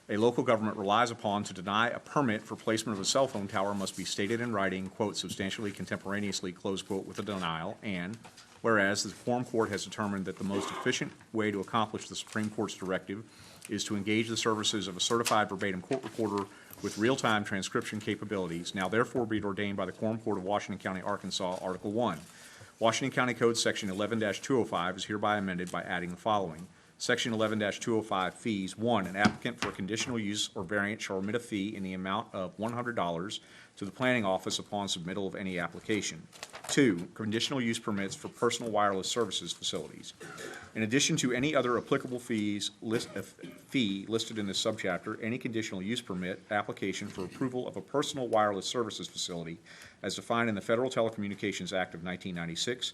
a local government relies upon to deny a permit for placement of a cell phone tower must be stated in writing, quote, substantially contemporaneously, close quote, with a denial, and whereas the Quorum Court has determined that the most efficient way to accomplish the Supreme Court's directive is to engage the services of a certified verbatim court reporter with real-time transcription capabilities, now therefore be it ordained by the Quorum Court of Washington County, Arkansas, Article 1. Washington County Code Section 11-205 is hereby amended by adding the following. Section 11-205 fees. 1, an applicant for conditional use or variance shall remit a fee in the amount of $100 to the planning office upon submittal of any application. 2, conditional use permits for personal wireless services facilities. In addition to any other applicable fee listed in this subchapter, any conditional use permit application for approval of a personal wireless services facility as defined in the Federal Telecommunications Act of 1996,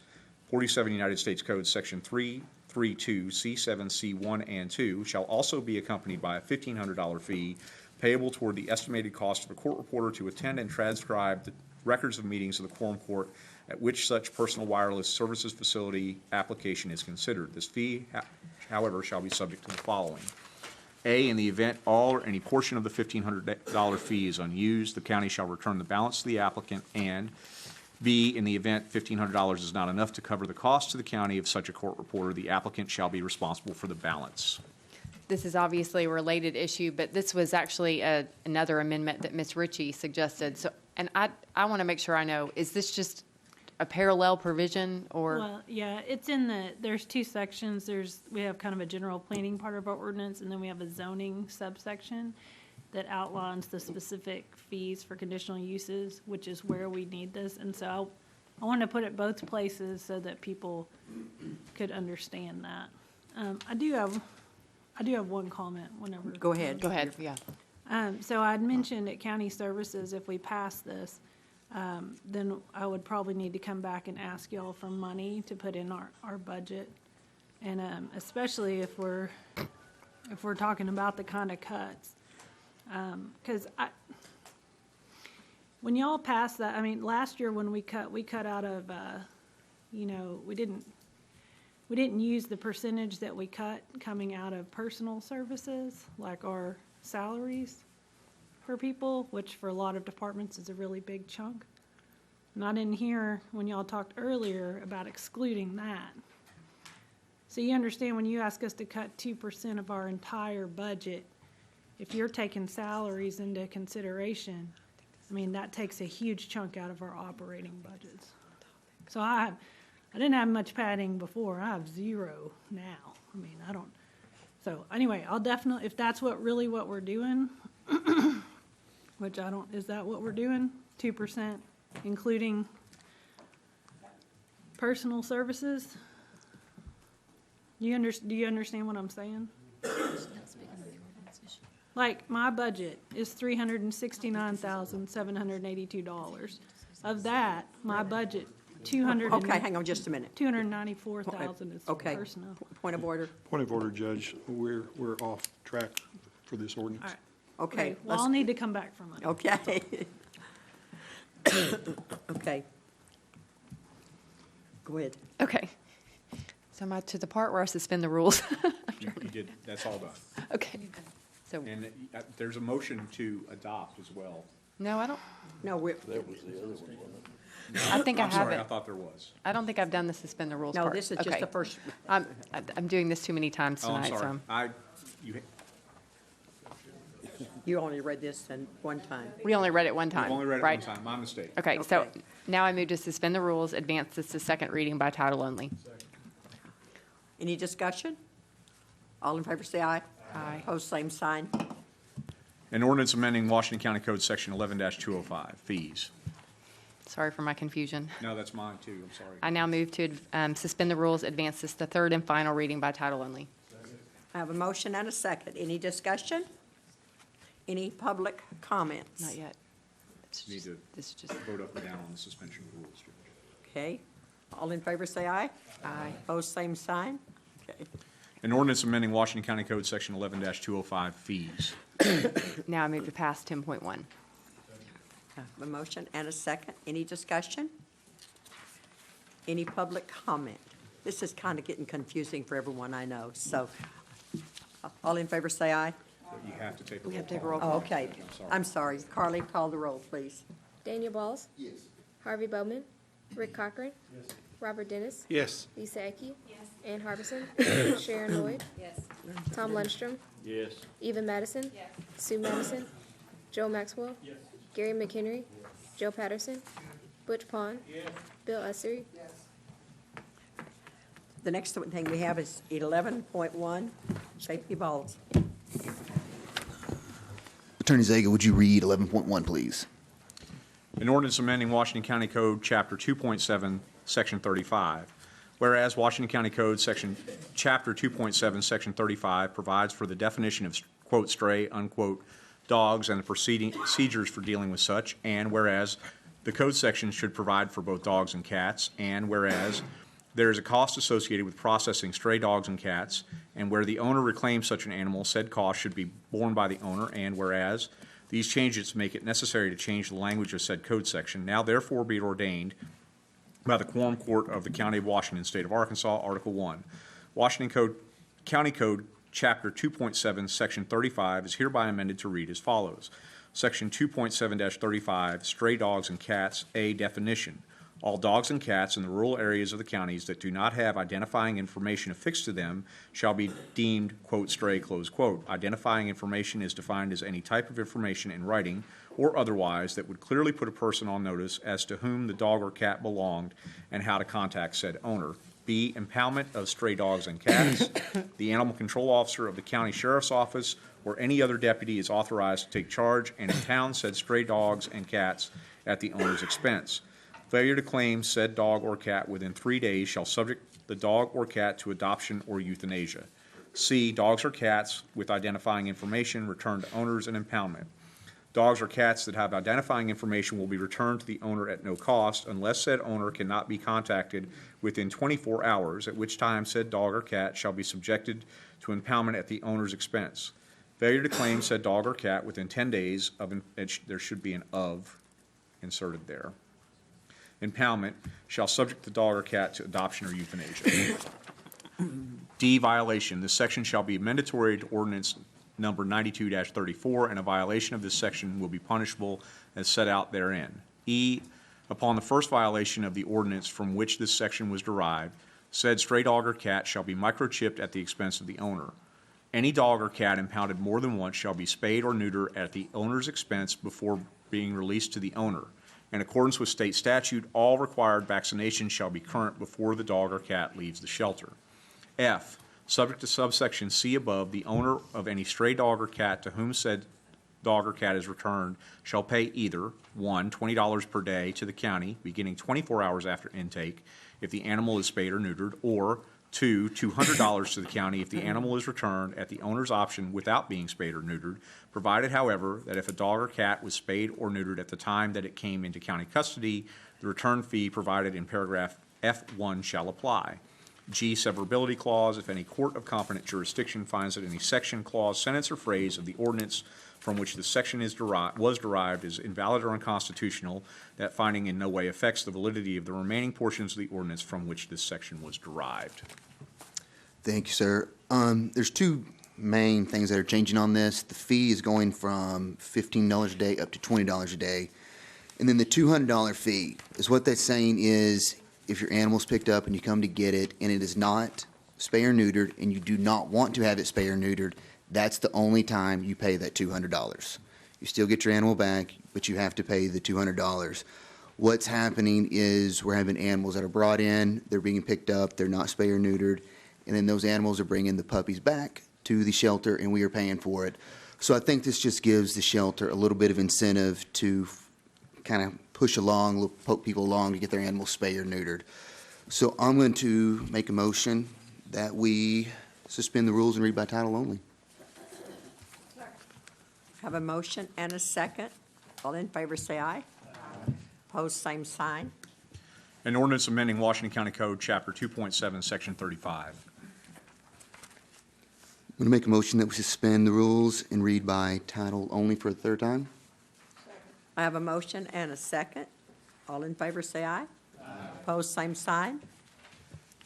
47 United States Code Section 332 C7 C1 and 2 shall also be accompanied by a $1,500 fee payable toward the estimated cost of a court reporter to attend and transcribe the records of meetings of the Quorum Court at which such personal wireless services facility application is considered. This fee, however, shall be subject to the following. A, in the event all or any portion of the $1,500 fee is unused, the county shall return the balance to the applicant, and B, in the event $1,500 is not enough to cover the cost to the county of such a court reporter, the applicant shall be responsible for the balance. This is obviously a related issue, but this was actually another amendment that Ms. Ritchie suggested. So, and I want to make sure I know, is this just a parallel provision or? Well, yeah, it's in there's two sections. We have kind of a general planning part of our ordinance, and then we have a zoning subsection that outlines the specific fees for conditional uses, which is where we need this. And so I want to put it both places so that people could understand that. I do have one comment whenever. Go ahead. Go ahead, yeah. So I'd mentioned at county services, if we pass this, then I would probably need to come back and ask y'all for money to put in our budget. And especially if we're talking about the kind of cuts. Because when y'all passed that, I mean, last year when we cut out of, we didn't use the percentage that we cut coming out of personal services, like our salaries for people, which for a lot of departments is a really big chunk. And I didn't hear when y'all talked earlier about excluding that. So you understand when you ask us to cut 2% of our entire budget, if you're taking salaries into consideration, I mean, that takes a huge chunk out of our operating budgets. So I didn't have much padding before. I have zero now. I mean, I don't. So anyway, I'll definitely, if that's what we're doing, which I don't, is that what we're doing? 2%, including personal services? Do you understand what I'm saying? Like, my budget is $369,782. Of that, my budget, Okay, hang on just a minute. $294,000 is for Okay. personnel. Point of order. Point of order, Judge. We're off track for this ordinance. All right. Okay. Well, I'll need to come back from it. Okay. Okay. Go ahead. Okay. So am I to the part where I suspend the rules? You did, that's all done. Okay. So, And there's a motion to adopt as well. no, I don't, No, we're, That was the other one, wasn't it? I think I I'm have sorry, it. I thought there was. I don't think I've done the suspend the rules no, part. this is just Okay. the first. I'm doing this too many times Oh, I'm tonight, so sorry. I'm. You only read this in one time. We only read it one We've time, only read it one right? time, my mistake. Okay, so Okay. now I move to suspend the rules, advance this to second reading by title only. Any discussion? All in favor say aye. Aye. Opposed, same sign. An ordinance amending Washington County Code Section 11-205, fees. Sorry for my confusion. No, that's mine too, I'm sorry. I now move to suspend the rules, advance this to third and final reading by title only. I have a motion and a second. Any discussion? Any public comments? Not yet. Need to This is just, vote up or down on the suspension of rules, Judge. Okay. All in favor say aye. aye. Opposed, same sign. Okay. An ordinance amending Washington County Code Section 11-205, fees. Now I move to pass 10.1. I have a motion and a second. Any discussion? Any public comment? This is kind of getting confusing for everyone, I know. So, all in favor say aye. But you have to take a We roll have to take a call. roll Oh, call. okay. I'm sorry. Carly, call the roll, please. Daniel Balls? Yes. Harvey Bowman? Rick Cochran? Yes. Robert Dennis? Yes. Lisa Eki? Yes. Ann Harbison? Sharon Lloyd? Yes. Tom Lundstrom? Yes. Eva Madison? Yes. Sue Madison? Joe Maxwell? Yes. Gary McHenry? Joe Patterson? Butch Pond? Yes. Bill Essery? Yes. The next thing we have is 11.1, safety balls. Attorney Zaga, would you read 11.1, please? An ordinance amending Washington County Code, Chapter 2.7, Section 35. Whereas Washington County Code, Chapter 2.7, Section 35 provides for the definition of, quote, stray, unquote, dogs and the procedures for dealing with such, and whereas the code section should provide for both dogs and cats, and whereas there is a cost associated with processing stray dogs and cats, and where the owner reclaims such an animal, said cost should be borne by the owner, and whereas these changes make it necessary to change the language of said code section, now therefore be it ordained by the Quorum Court of the County of Washington, State of Arkansas, Article 1. Washington County Code, Chapter 2.7, Section 35 is hereby amended to read as follows. Section 2.7-35, Stray Dogs and Cats, A, definition. All dogs and cats in the rural areas of the counties that do not have identifying information affixed to them shall be deemed, quote, stray, close quote. Identifying information is defined as any type of information in writing or otherwise that would clearly put a person on notice as to whom the dog or cat belonged and how to contact said owner. B, impoundment of stray dogs and cats. The animal control officer of the county sheriff's office or any other deputy is authorized to take charge and impound said stray dogs and cats at the owner's expense. Failure to claim said dog or cat within 3 days shall subject the dog or cat to adoption or euthanasia. C, dogs or cats with identifying information returned to owners and impoundment. Dogs or cats that have identifying information will be returned to the owner at no cost unless said owner cannot be contacted within 24 hours, at which time said dog or cat shall be subjected to impoundment at the owner's expense. Failure to claim said dog or cat within 10 days of, there should be an of inserted there. Impoundment shall subject the dog or cat to adoption or euthanasia. D, violation. This section shall be mandatory to ordinance number 92-34, and a violation of this section will be punishable as set out therein. E, upon the first violation of the ordinance from which this section was derived, said stray dog or cat shall be microchipped at the expense of the owner. Any dog or cat impounded more than once shall be spayed or neutered at the owner's expense before being released to the owner. In accordance with state statute, all required vaccinations shall be current before the dog or cat leaves the shelter. F, subject to subsection C above, the owner of any stray dog or cat to whom said dog or cat is returned shall pay either, 1, $20 per day to the county, beginning 24 hours after intake, if the animal is spayed or neutered, or 2, $200 to the county if the animal is returned at the owner's option without being spayed or neutered, provided, however, that if a dog or cat was spayed or neutered at the time that it came into county custody, the return fee provided in paragraph F1 shall apply. G, severability clause. If any court of competent jurisdiction finds that any section, clause, sentence, or phrase of the ordinance from which the section was derived is invalid or unconstitutional, that finding in no way affects the validity of the remaining portions of the ordinance from which this section was derived. Thank you, sir. There's two main things that are changing on this. The fee is going from $15 a day up to $20 a day. And then the $200 fee is what that's saying is if your animal's picked up and you come to get it and it is not spay or neutered and you do not want to have it spay or neutered, That's the only time you pay that $200. You still get your animal back, but you have to pay the $200. What's happening is we're having animals that are brought in, they're being picked up, they're not spay or neutered, and then those animals are bringing the puppies back to the shelter, and we are paying for it. So I think this just gives the shelter a little bit of incentive to kind of push along, poke people along to get their animals spayed or neutered. So I'm going to make a motion that we suspend the rules and read by title only. Have a motion and a second. All in favor, say aye. Opposed, same sign. An ordinance amending Washington County Code, Chapter 2.7, Section 35. I'm going to make a motion that we suspend the rules and read by title only for a third time. I have a motion and a second. All in favor, say aye. Opposed, same sign.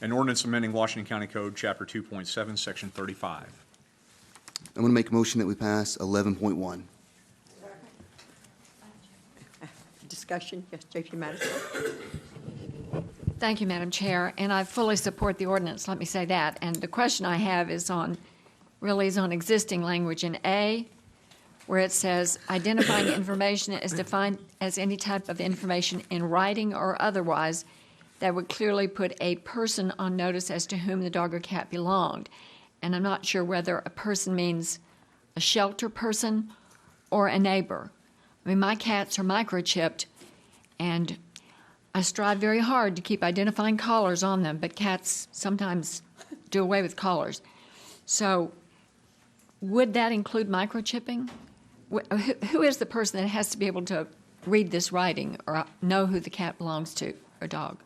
An ordinance amending Washington County Code, Chapter 2.7, Section 35. I'm going to make a motion that we pass 11.1. Discussion, yes, J.P. Madison. Thank you, Madam Chair, and I fully support the ordinance, let me say that. And the question I have is on existing language in A, where it says identifying information is defined as any type of information in writing or otherwise that would clearly put a person on notice as to whom the dog or cat belonged. And I'm not sure whether a person means a shelter person or a neighbor. I mean, my cats are microchipped, and I strive very hard to keep identifying collars on them, but cats sometimes do away with collars. So would that include microchipping? Who is the person that has to be able to read this writing or know who the cat belongs to or dog?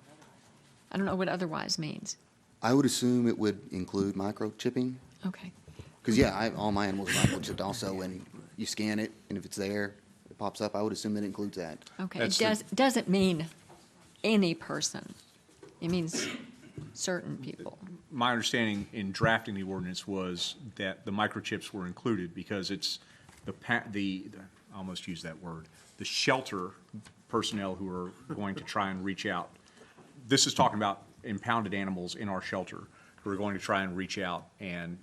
I don't know what otherwise means. I would assume it would include microchipping. Okay. Because, yeah, all my animals are microchipped also. When you scan it, and if it's there, it pops up. I would assume that includes that. Okay. It doesn't mean any person. It means certain people. My understanding in drafting the ordinance was that the microchips were included because it's I almost used that word, the shelter personnel who are going to try and reach out. This is talking about impounded animals in our shelter who are going to try and reach out and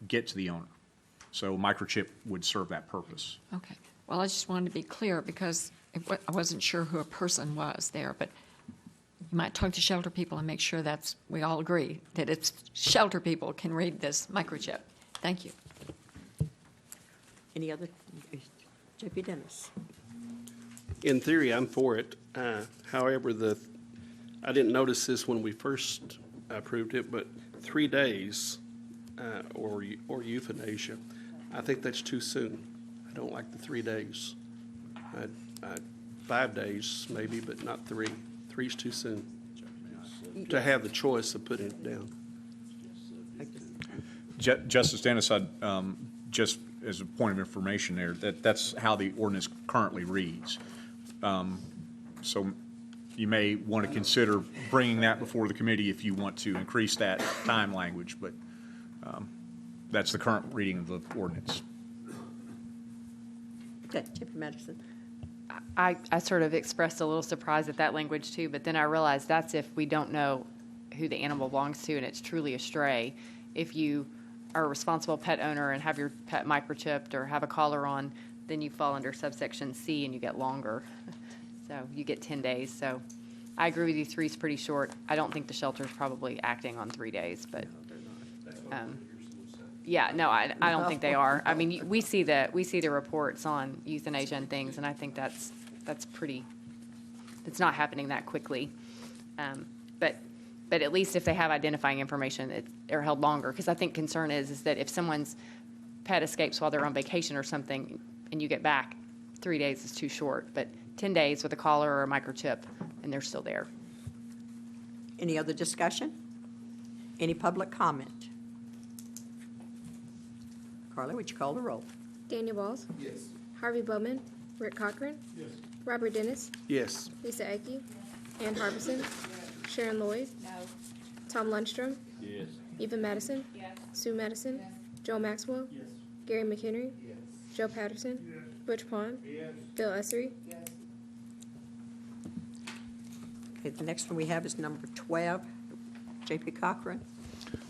get to the owner. So microchip would serve that purpose. Okay. Well, I just wanted to be clear because I wasn't sure who a person was there, but you might talk to shelter people and make sure we all agree that it's shelter people can read this microchip. Thank you. Any other? J.P. Dennis. In theory, I'm for it. However, I didn't notice this when we first approved it, but 3 days or euthanasia, I think that's too soon. I don't like the 3 days. 5 days maybe, but not 3. 3's too soon to have the choice of putting it down. Justice Dennis, just as a point of information there, that's how the ordinance currently reads. So you may want to consider bringing that before the committee if you want to increase that time language, but that's the current reading of the ordinance. Okay, J.P. Madison. I sort of expressed a little surprise at that language too, but then I realized that's if we don't know who the animal belongs to and it's truly a stray. If you are a responsible pet owner and have your pet microchipped or have a collar on, then you fall under subsection C and you get longer. So you get 10 days. So I agree with you, 3 is pretty short. I don't think the shelter is probably acting on 3 days, but yeah, no, I don't think they are. I mean, we see the reports on euthanasia and things, and I think that's pretty. It's not happening that quickly, but at least if they have identifying information, they're held longer. Because I think concern is that if someone's pet escapes while they're on vacation or something, and you get back, 3 days is too short. But 10 days with a collar or a microchip, and they're still there. Any other discussion? Any public comment? Carla, would you call the roll? Daniel Balls? Yes. Harvey Bowman? Rick Cochran? Yes. Robert Dennis? Yes. Lisa Ecke? Ann Harbison? Sharon Lloyd? No. Tom Lundstrom? Yes. Eva Madison? Sue Madison? Joel Maxwell? Gary McHenry? Joe Patterson? Butch Pond? Bill Essery? Okay, the next one we have is number 12, J.P. Cochran.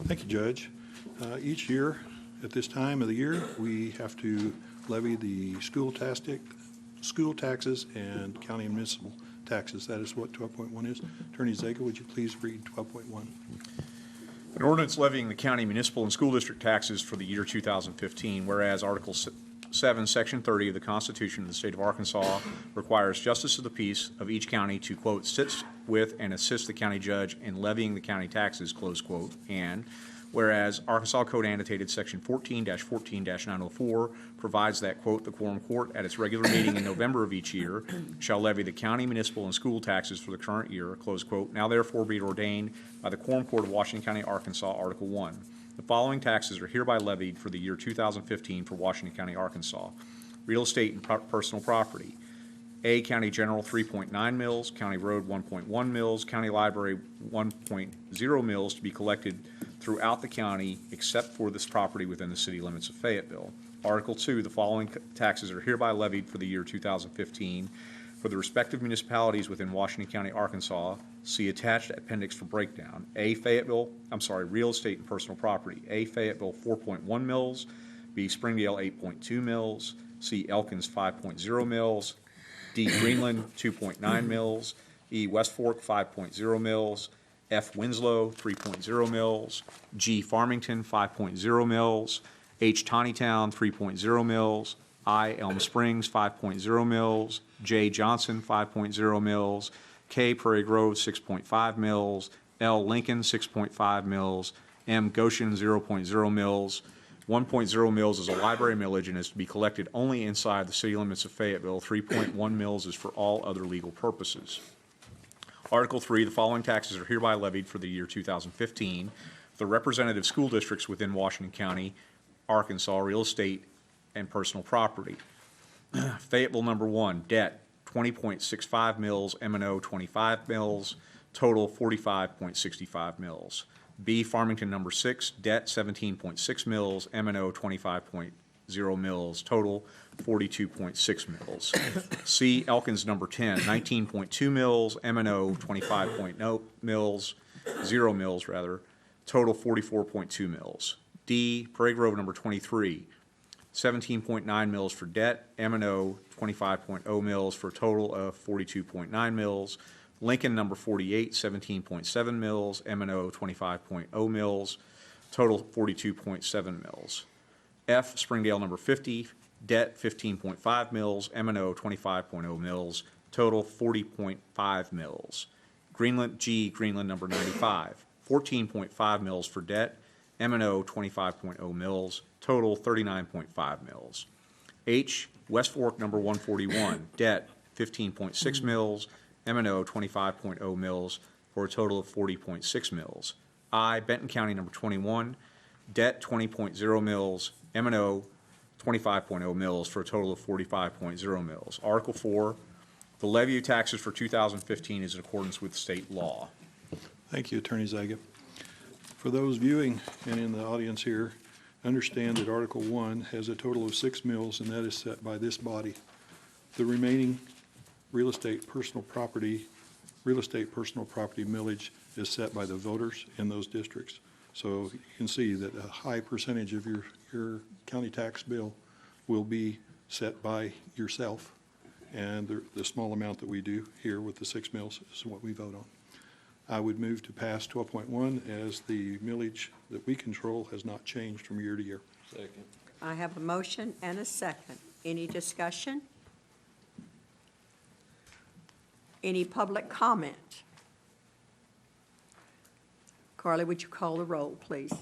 Thank you, Judge. Each year, At this time of the year, we have to levy the school taxes and county and municipal taxes. That is what 12.1 is. Attorney Zager, would you please read 12.1? An ordinance levying the county municipal and school district taxes for the year 2015, whereas Article 7, Section 30 of the Constitution of the State of Arkansas requires justice of the peace of each county to, quote, sit with and assist the county judge in levying the county taxes, close quote, and whereas Arkansas Code Annotated Section 14-14-904 provides that, quote, the Quorum Court at its regular meeting in November of each year shall levy the county, municipal, and school taxes for the current year, close quote, now therefore be it ordained by the Quorum Court of Washington County, Arkansas, Article 1. The following taxes are hereby levied for the year 2015 for Washington County, Arkansas. Real estate and personal property. A, County General 3.9 mills, County Road 1.1 mills, County Library 1.0 mills to be collected throughout the county except for this property within the city limits of Fayetteville. Article 2, the following taxes are hereby levied for the year 2015 for the respective municipalities within Washington County, Arkansas. See attached appendix for breakdown. Real estate and personal property. A, Fayetteville 4.1 mills. B, Springdale 8.2 mills. C, Elkins 5.0 mills. D, Greenland 2.9 mills. E, West Fork 5.0 mills. F, Winslow 3.0 mills. G, Farmington 5.0 mills. H, Tawnytown 3.0 mills. I, Elm Springs 5.0 mills. J, Johnson 5.0 mills. K, Prairie Grove 6.5 mills. L, Lincoln 6.5 mills. M, Goshen 0.0 mills. 1.0 mills is a library millage and is to be collected only inside the city limits of Fayetteville. 3.1 mills is for all other legal purposes. Article 3, the following taxes are hereby levied for the year 2015. The representative school districts within Washington County, Arkansas, real estate and personal property. Fayetteville number 1, debt 20.65 mills, M&O 25 mills, total 45.65 mills. B, Farmington number 6, debt 17.6 mills, M&O 25.0 mills, total 42.6 mills. C, Elkins number 10, 19.2 mills, M&O 25.0 mills, 0 mills rather, total 44.2 mills. D, Prairie Grove number 23, 17.9 mills for debt, M&O 25.0 mills for a total of 42.9 mills. Lincoln number 48, 17.7 mills, M&O 25.0 mills, total 42.7 mills. F, Springdale number 50, debt 15.5 mills, M&O 25.0 mills, total 40.5 mills. Greenland number 95, 14.5 mills for debt, M&O 25.0 mills, total 39.5 mills. H, West Fork number 141, debt 15.6 mills, M&O 25.0 mills for a total of 40.6 mills. I, Benton County number 21, debt 20.0 mills, M&O 25.0 mills for a total of 45.0 mills. Article 4, the levy of taxes for 2015 is in accordance with state law. Thank you, Attorney Zaga. For those viewing and in the audience here, understand that Article 1 has a total of 6 mills, and that is set by this body. The remaining real estate personal property millage is set by the voters in those districts. So you can see that a high percentage of your county tax bill will be set by yourself, and the small amount that we do here with the 6 mills is what we vote on. I would move to pass 12.1 as the millage that we control has not changed from year to year. Second. I have a motion and a second. Any discussion? Any public comment? Carly, would you call the roll, please?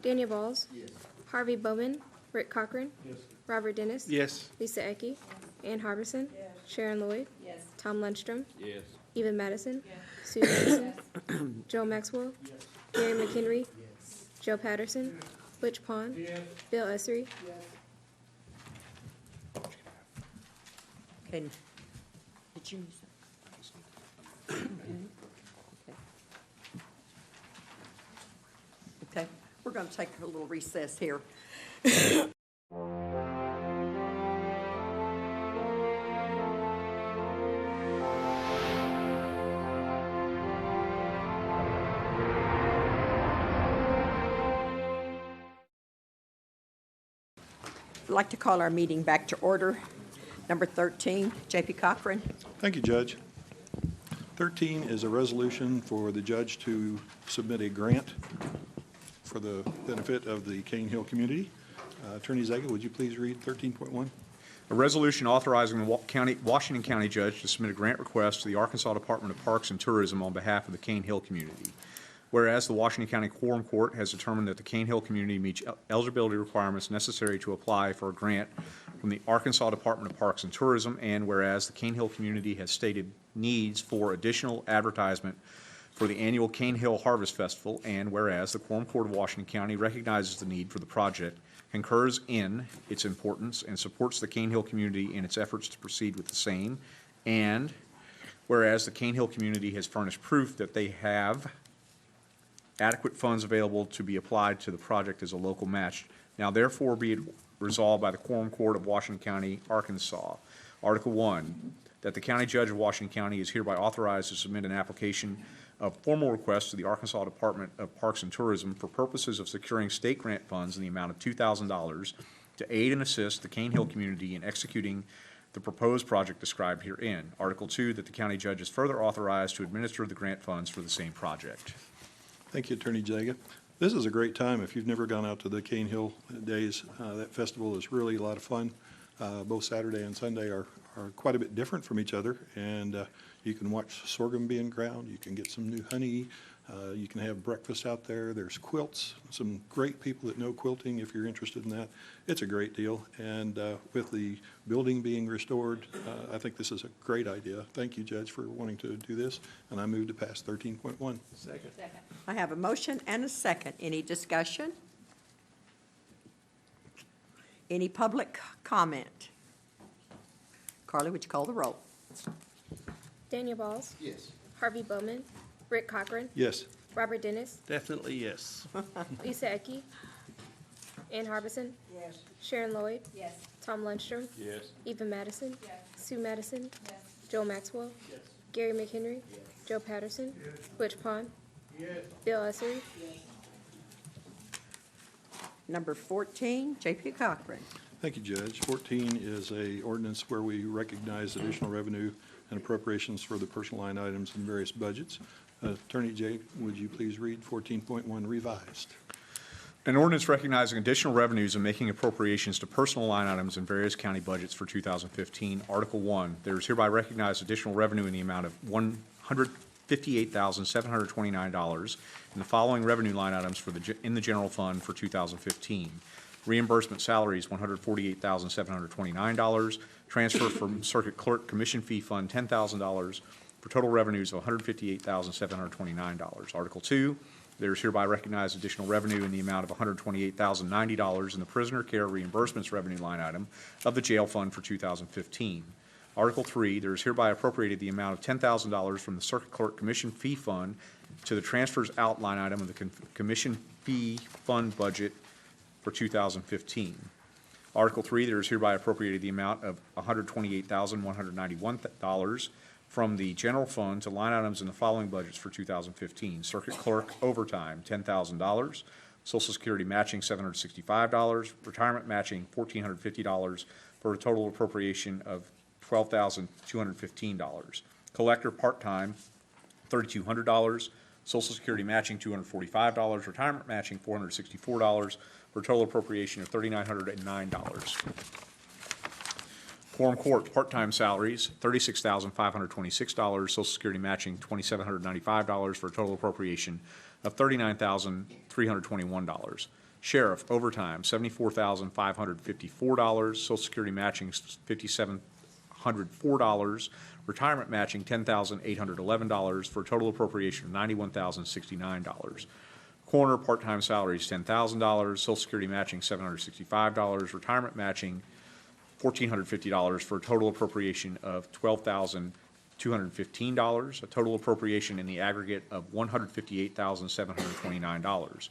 Daniel Balls. Yes. Harvey Bowman. Rick Cochran. Yes. Robert Dennis. Yes. Lisa Ecke. Ann Harbison. Yes. Sharon Lloyd. Yes. Tom Lundstrom. Yes. Eva Madison. Yes. Sue Madison. Joe Maxwell. Yes. Gary McHenry. Yes. Joe Patterson. Yes. Butch Pond. Yes. Bill Essery. Yes. Okay. Did you miss that? Okay, we're going to take a little recess here. I'd like to call our meeting back to order. Number 13, J.P. Cochran. Thank you, Judge. 13 is a resolution for the judge to submit a grant for the benefit of the Cane Hill community. Attorney Zaga, would you please read 13.1? A resolution authorizing the Washington County Judge to submit a grant request to the Arkansas Department of Parks and Tourism on behalf of the Cane Hill community. Whereas the Washington County Quorum Court has determined that the Cane Hill community meets eligibility requirements necessary to apply for a grant from the Arkansas Department of Parks and Tourism, and whereas the Cane Hill community has stated needs for additional advertisement for the annual Cane Hill Harvest Festival, and whereas the Quorum Court of Washington County recognizes the need for the project, concurs in its importance, and supports the Cane Hill community in its efforts to proceed with the same, and whereas the Cane Hill community has furnished proof that they have adequate funds available to be applied to the project as a local match. Now therefore be it resolved by the Quorum Court of Washington County, Arkansas. Article 1, that the County Judge of Washington County is hereby authorized to submit an application of formal request to the Arkansas Department of Parks and Tourism for purposes of securing state grant funds in the amount of $2,000 to aid and assist the Cane Hill community in executing the proposed project described herein. Article 2, that the County Judge is further authorized to administer the grant funds for the same project. Thank you, Attorney Zaga. This is a great time. If you've never gone out to the Cane Hill Days, that festival is really a lot of fun. Both Saturday and Sunday are quite a bit different from each other, and you can watch sorghum being ground. You can get some new honey. You can have breakfast out there. There's quilts, some great people that know quilting if you're interested in that. It's a great deal, and with the building being restored, I think this is a great idea. Thank you, Judge, for wanting to do this, and I move to pass 13.1. Second. I have a motion and a second. Any discussion? Any public comment? Carly, would you call the roll? Daniel Balls. Yes. Harvey Bowman. Rick Cochran. Yes. Robert Dennis. Definitely yes. Lisa Ecke. Ann Harbison. Yes. Sharon Lloyd. Yes. Tom Lundstrom. Yes. Eva Madison. Yes. Sue Madison. Yes. Joel Maxwell. Yes. Gary McHenry. Joe Patterson. Butch Pond. Yes. Bill Essery. Number 14, J.P. Cochran. Thank you, Judge. 14 is a ordinance where we recognize additional revenue and appropriations for the personal line items in various budgets. Attorney Jay, would you please read 14.1 revised? An ordinance recognizing additional revenues and making appropriations to personal line items in various county budgets for 2015. Article 1, there is hereby recognized additional revenue in the amount of $158,729 in the following revenue line items in the general fund for 2015. Reimbursement salaries, $148,729. Transfer from Circuit Clerk Commission Fee Fund, $10,000, for total revenues of $158,729. Article 2, there is hereby recognized additional revenue in the amount of $128,090 in the prisoner care reimbursements revenue line item of the jail fund for 2015. Article 3, there is hereby appropriated the amount of $10,000 from the Circuit Clerk Commission Fee Fund to the transfers out line item of the Commission Fee Fund budget for 2015. Article 3, there is hereby appropriated the amount of $128,191 from the general fund to line items in the following budgets for 2015. Circuit Clerk overtime, $10,000. Social Security matching, $765. Retirement matching, $1,450, for a total appropriation of $12,215. Collector part-time, $3,200. Social Security matching, $245. Retirement matching, $464, for a total appropriation of $3,909. Quorum Court, part-time salaries, $36,526. Social Security matching, $2,795, for a total appropriation of $39,321. Sheriff, overtime, $74,554. Social Security matching, $5,704. Retirement matching, $10,811, for a total appropriation of $91,069. Coroner, part-time salaries, $10,000. Social Security matching, $765. Retirement matching, $1,450, for a total appropriation of $12,215. A total appropriation in the aggregate of $158,729.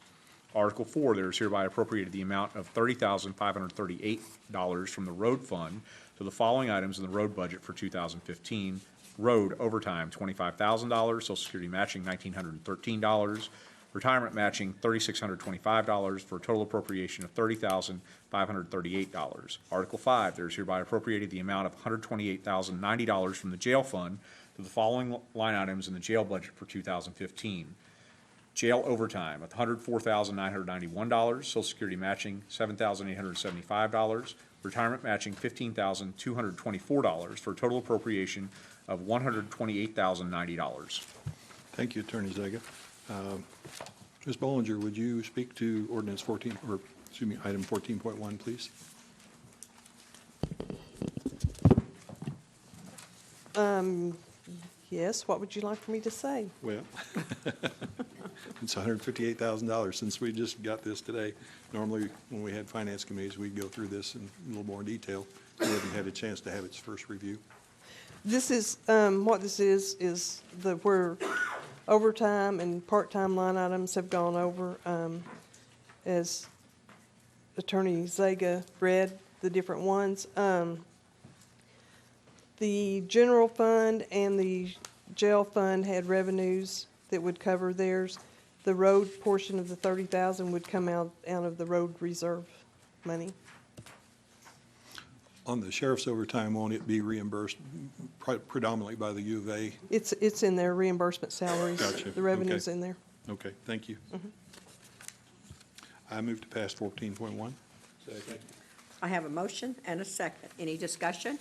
Article 4, there is hereby appropriated the amount of $30,538 from the road fund to the following items in the road budget for 2015. Road overtime, $25,000. Social Security matching, $1,913. retirement matching $3,625 for a total appropriation of $30,538. Article 5, there is hereby appropriated the amount of $128,090 from the jail fund to the following line items in the jail budget for 2015. Jail overtime, $104,991, Social Security matching, $7,875, retirement matching, $15,224, for a total appropriation of $128,090. Thank you, Attorney Zaga. Ms. Bollinger, would you speak to ordinance 14, or, excuse me, item 14.1, please? Yes, what would you like for me to say? Well, it's $158,000 since we just got this today. Normally, when we had finance committees, we'd go through this in a little more detail. We haven't had a chance to have its first review. This is, what this is where overtime and part-time line items have gone over, as Attorney Zaga read the different ones. The general fund and the jail fund had revenues that would cover theirs. The road portion of the $30,000 would come out of the road reserve money. On the sheriff's overtime, won't it be reimbursed predominantly by the U of A? It's in their reimbursement salaries. Gotcha. The revenue's Okay. in there. Okay, thank you. Mhm. I move to pass 14.1. Second. I have a motion and a second. Any discussion?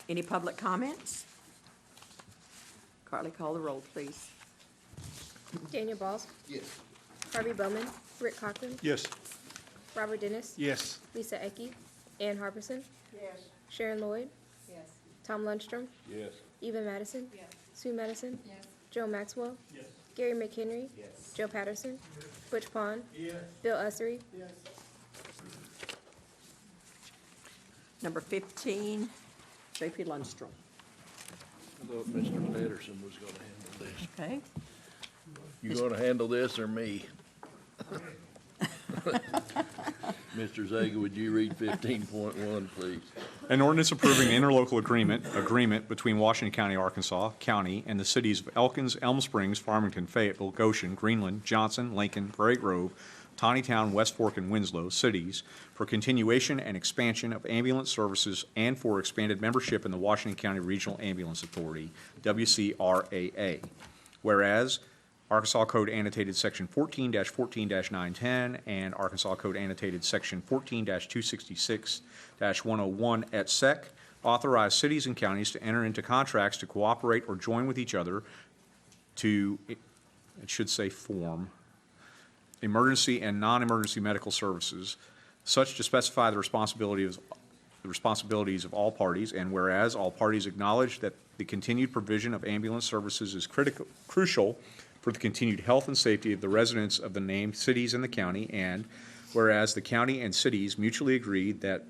Any public comments? Carly, call the roll, please. Daniel Balls? Yes. Harvey Bowman? Rick Cochran? Yes. Robert Dennis? Yes. Lisa Ecke? Ann Harbison? Yes. Sharon Lloyd? Yes. Tom Lundstrom? Yes. Eva Madison? Yes. Sue Madison? Yes. Joe Maxwell? Yes. Gary McHenry? Yes. Joe Patterson? Butch Pond? Yes. Bill Ussery? Yes. Number 15, J.P. Lundstrom. I thought Mr. Patterson was gonna handle this. Okay. You gonna handle this or me? Mr. Zaga, would you read 15.1, please? An ordinance approving an interlocal agreement between Washington County, Arkansas County, and the cities of Elkins, Elm Springs, Farmington, Fayetteville, Goshen, Greenland, Johnson, Lincoln, Prairie Grove, Tawnytown, West Fork, and Winslow cities for continuation and expansion of ambulance services and for expanded membership in the Washington County Regional Ambulance Authority, WCRAA. Whereas Arkansas Code Annotated Section 14-14-910 and Arkansas Code Annotated Section 14-266-101 et sec. Authorize cities and counties to enter into contracts to cooperate or join with each other to, it should say form, emergency and non-emergency medical services, such to specify the responsibilities of all parties, and whereas all parties acknowledge that the continued provision of ambulance services is crucial for the continued health and safety of the residents of the named cities in the county, and whereas the county and cities mutually agreed that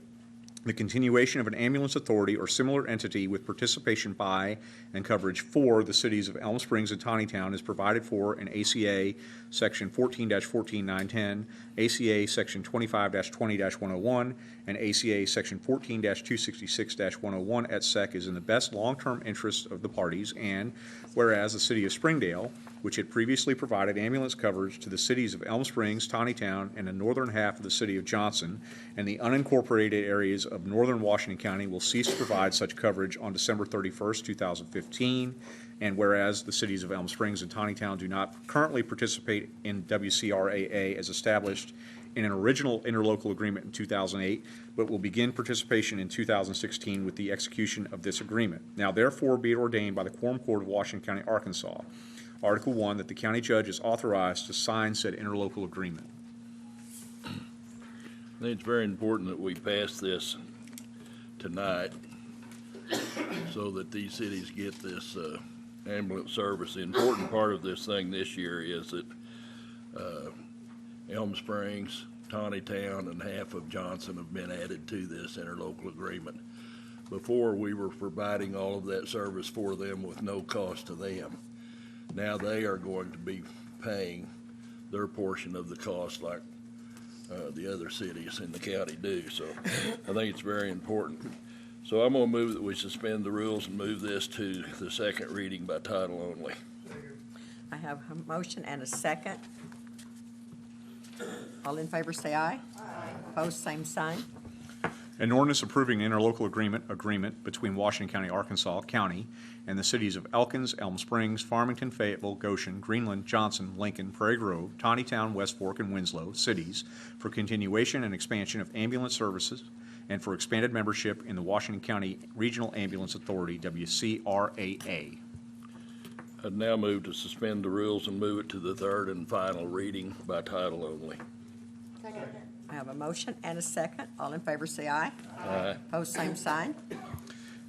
the continuation of an ambulance authority or similar entity with participation by and coverage for the cities of Elm Springs and Tawnytown is provided for in ACA Section 14-14-910, ACA Section 25-20-101, and ACA Section 14-266-101 et sec. Is in the best long-term interests of the parties, and whereas the city of Springdale, which had previously provided ambulance coverage to the cities of Elm Springs, Tawnytown, and the northern half of the city of Johnson, and the unincorporated areas of northern Washington County, will cease to provide such coverage on December 31st, 2015. And whereas the cities of Elm Springs and Tawnytown do not currently participate in WCRAA as established in an original interlocal agreement in 2008, but will begin participation in 2016 with the execution of this agreement. Now therefore be it ordained by the Quorum Court of Washington County, Arkansas, Article 1, that the county judge is authorized to sign said interlocal agreement. I think it's very important that we pass this tonight so that these cities get this ambulance service. The important part of this thing this year is that Elm Springs, Tawnytown, and half of Johnson have been added to this interlocal agreement. Before, we were providing all of that service for them with no cost to them. Now they are going to be paying their portion of the cost like the other cities in the county do. So I think it's very important. So I'm going to move that we suspend the rules and move this to the second reading by title only. I have a motion and a second. All in favor say aye. Aye. Opposed, same sign. An ordinance approving an interlocal agreement between Washington County, Arkansas County, and the cities of Elkins, Elm Springs, Farmington, Fayetteville, Goshen, Greenland, Johnson, Lincoln, Prairie Grove, Tawnytown, West Fork, and Winslow cities for continuation and expansion of ambulance services and for expanded membership in the Washington County Regional Ambulance Authority, WCRAA. I'd now move to suspend the rules and move it to the third and final reading by title only. I have a motion and a second. All in favor say aye. Aye. Opposed, same sign.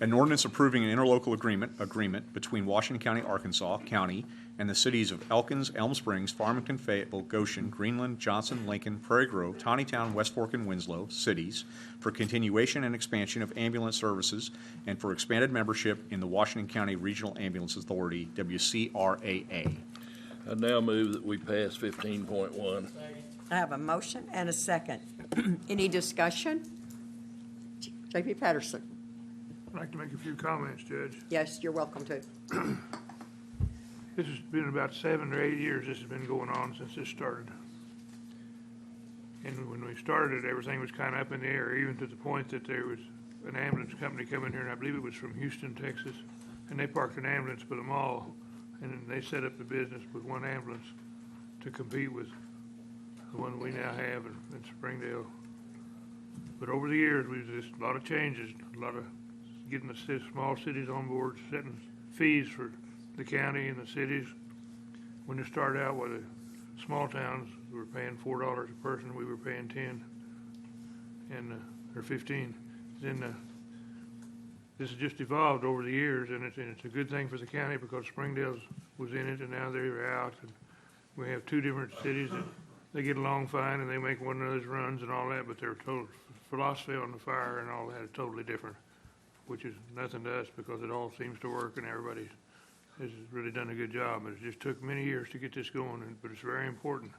An ordinance approving an interlocal agreement between Washington County, Arkansas County, and the cities of Elkins, Elm Springs, Farmington, Fayetteville, Goshen, Greenland, Johnson, Lincoln, Prairie Grove, Tawnytown, West Fork, and Winslow cities for continuation and expansion of ambulance services and for expanded membership in the Washington County Regional Ambulance Authority, WCRAA. I now move that we pass 15.1. I have a motion and a second. Any discussion? J.P. Patterson. I'd like to make a few comments, Judge. Yes, you're welcome to. This has been about 7 or 8 years this has been going on since this started. And when we started it, everything was kind of up in the air, even to the point that there was an ambulance company coming here, and I believe it was from Houston, Texas, and they parked an ambulance by the mall, and then they set up the business with one ambulance to compete with the one we now have in Springdale. But over the years, we've just a lot of changes, a lot of getting the small cities on board, setting fees for the county and the cities. When it started out with the small towns, we were paying $4 a person, we were paying 10 and or 15. Then this has just evolved over the years, and it's a good thing for the county because Springdale was in it, and now they're out. And we have two different cities that they get along fine, and they make one another's runs and all that, but their total philosophy on the fire and all that is totally different, which is nothing to us because it all seems to work and everybody has really done a good job. But it just took many years to get this going, but it's very important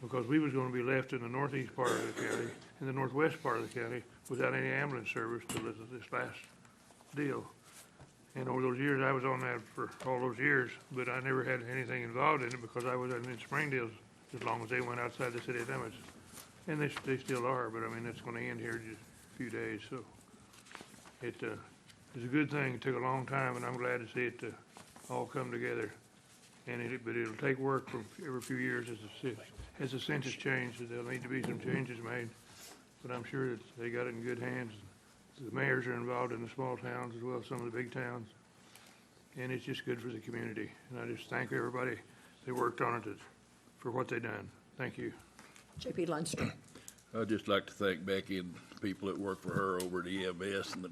because we was going to be left in the northeast part of the county and the northwest part of the county without any ambulance service till this last deal. And over those years, I was on that for all those years, but I never had anything involved in it because I was in Springdale as long as they went outside the city limits. And they still are, but I mean, it's going to end here in just a few days, so it's a good thing. It took a long time, and I'm glad to see it all come together. But it'll take work for every few years as the census changes. There'll need to be some changes made, but I'm sure that they got it in good hands. The mayors are involved in the small towns as well as some of the big towns, and it's just good for the community. And I just thank everybody that worked on it for what they done. Thank you. J.P. Lundstrom. I'd just like to thank Becky and the people that work for her over at EMS and the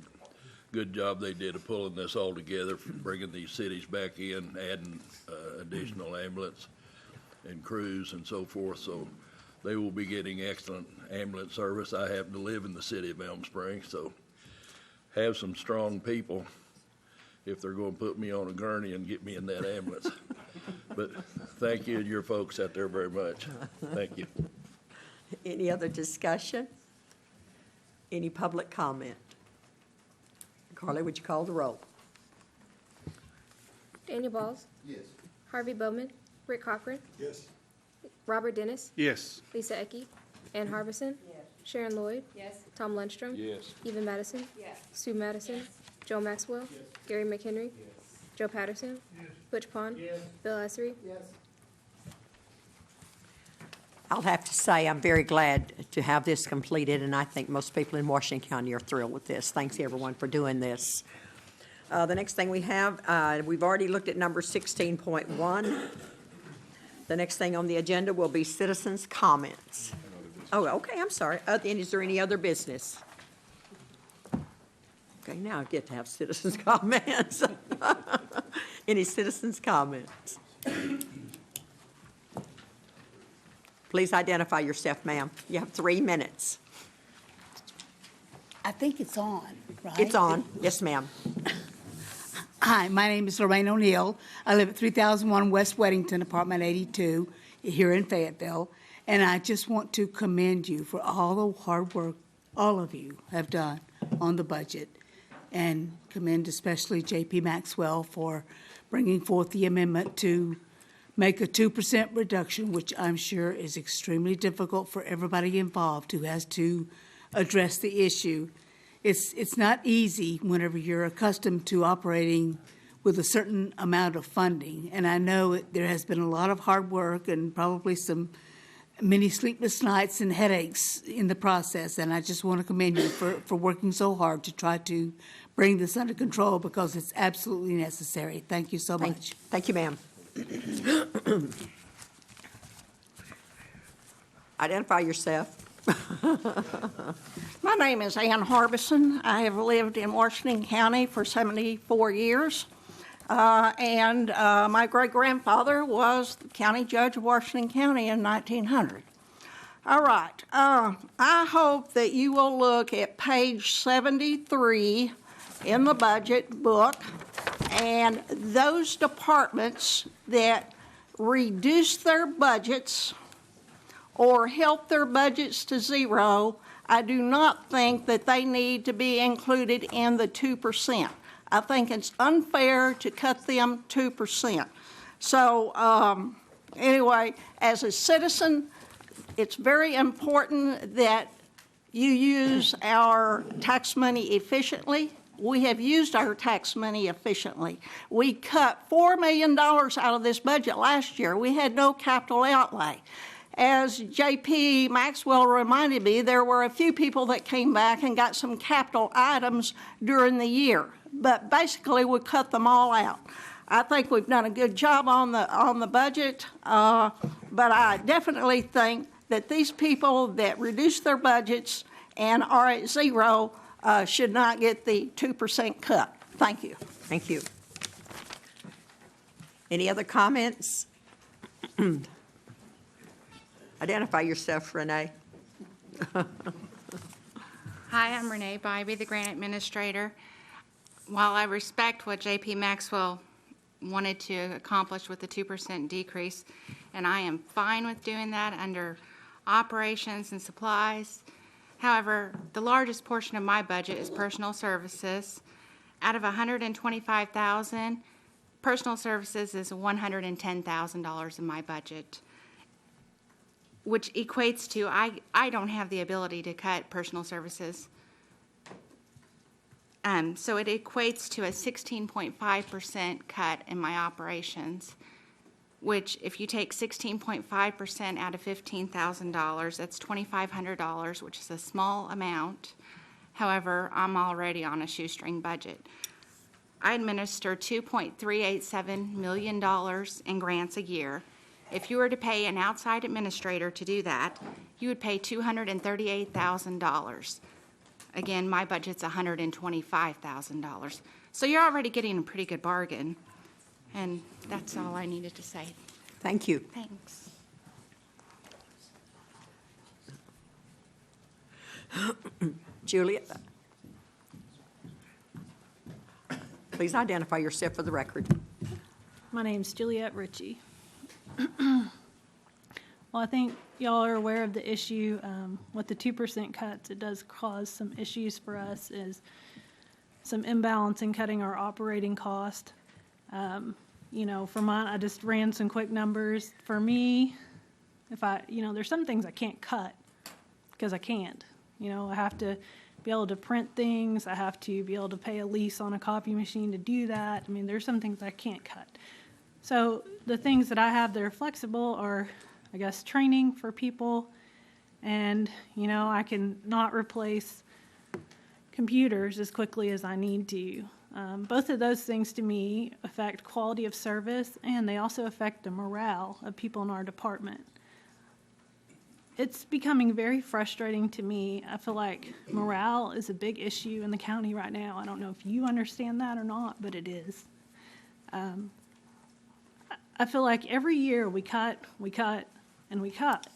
good job they did of pulling this all together, bringing these cities back in, adding additional ambulance and crews and so forth. So they will be getting excellent ambulance service. I happen to live in the city of Elm Springs, so have some strong people if they're going to put me on a gurney and get me in that ambulance. But thank you and your folks out there very much. Thank you. Any other discussion? Any public comment? Carly, would you call the roll? Daniel Balls? Yes. Harvey Bowman? Rick Cochran? Yes. Robert Dennis? Yes. Lisa Ecke? Ann Harbison? Sharon Lloyd? Yes. Tom Lundstrom? Yes. Eva Madison? Yes. Sue Madison? Joe Maxwell? Gary McHenry? Joe Patterson? Butch Pond? Bill Essery? I'll have to say I'm very glad to have this completed, and I think most people in Washington County are thrilled with this. Thanks, everyone, for doing this. The next thing we have, we've already looked at number 16.1. The next thing on the agenda will be citizens' comments. Oh, okay, I'm sorry. And is there any other business? Okay, now I get to have citizens' comments. Any citizens' comments? Please identify yourself, ma'am. You have 3 minutes. I think it's on, right? It's on. Yes, ma'am. Hi, my name is Lorraine O'Neill. I live at 3001 West Weddington, apartment 82, here in Fayetteville. And I just want to commend you for all the hard work all of you have done on the budget. And commend especially J.P. Maxwell for bringing forth the amendment to make a 2% reduction, which I'm sure is extremely difficult for everybody involved who has to address the issue. It's not easy whenever you're accustomed to operating with a certain amount of funding. And I know there has been a lot of hard work and probably many sleepless nights and headaches in the process. And I just want to commend you for working so hard to try to bring this under control, because it's absolutely necessary. Thank you so much. Thank you, ma'am. Identify yourself. My name is Ann Harbison. I have lived in Washington County for 74 years. And my great-grandfather was the county judge of Washington County in 1900. All right. I hope that you will look at page 73 in the budget book, and those departments that reduce their budgets or help their budgets to zero, I do not think that they need to be included in the 2%. I think it's unfair to cut them 2%. So anyway, as a citizen, it's very important that you use our tax money efficiently. We have used our tax money efficiently. We cut $4 million out of this budget last year. We had no capital outlay. As J.P. Maxwell reminded me, there were a few people that came back and got some capital items during the year, but basically we cut them all out. I think we've done a good job on the budget, but I definitely think that these people that reduce their budgets and are at zero should not get the 2% cut. Thank you. Thank you. Any other comments? Identify yourself, Renee. Hi, I'm Renee Bybee, the grant administrator. While I respect what J.P. Maxwell wanted to accomplish with the 2% decrease, and I am fine with doing that under operations and supplies, however, the largest portion of my budget is personal services. Out of $125,000, personal services is $110,000 in my budget, which equates to, I don't have the ability to cut personal services. So it equates to a 16.5% cut in my operations, which if you take 16.5% out of $15,000, that's $2,500, which is a small amount. However, I'm already on a shoestring budget. I administer $2.387 million in grants a year. If you were to pay an outside administrator to do that, you would pay $238,000. Again, my budget's $125,000. So you're already getting a pretty good bargain. And that's all I needed to say. Thank you. Thanks. Juliet, please identify yourself for the record. My name's Juliet Ritchie. Well, I think y'all are aware of the issue with the 2% cuts. It does cause some issues for us, is some imbalance in cutting our operating cost. You know, for mine, I just ran some quick numbers. For me, there's some things I can't cut because I can't. You know, I have to be able to print things. I have to be able to pay a lease on a copy machine to do that. I mean, there's some things I can't cut. So the things that I have that are flexible are, I guess, training for people. And, I can not replace computers as quickly as I need to. Both of those things to me affect quality of service, and they also affect the morale of people in our department. It's becoming very frustrating to me. I feel like morale is a big issue in the county right now. I don't know if you understand that or not, but it is. I feel like every year we cut, and we cut.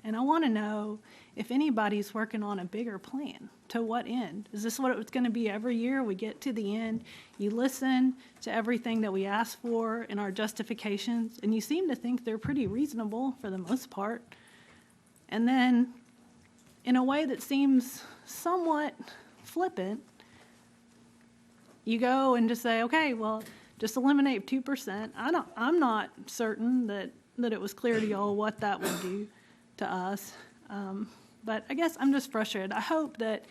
And I want to know if anybody's working on a bigger plan. To what end? Is this what it's going to be every year? We get to the end, you listen to everything that we ask for in our justifications, and you seem to think they're pretty reasonable for the most part. And then, in a way that seems somewhat flippant, you go and just say, okay, well, just eliminate 2%. I'm not certain that it was clear to y'all what that would do to us. But I guess I'm just frustrated. I hope that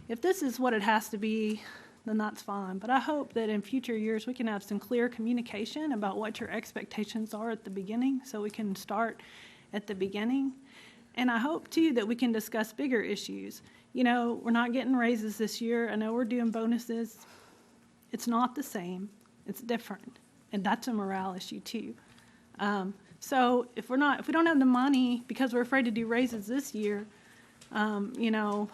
if this is what it has to be, then that's fine. But I hope that in future years we can have some clear communication about what your expectations are at the beginning, so we can start at the beginning. And I hope, too, that we can discuss bigger issues. You know, we're not getting raises this year. I know we're doing bonuses. It's not the same. It's different. And that's a morale issue, too. So if we don't have the money because we're afraid to do raises this year, you know,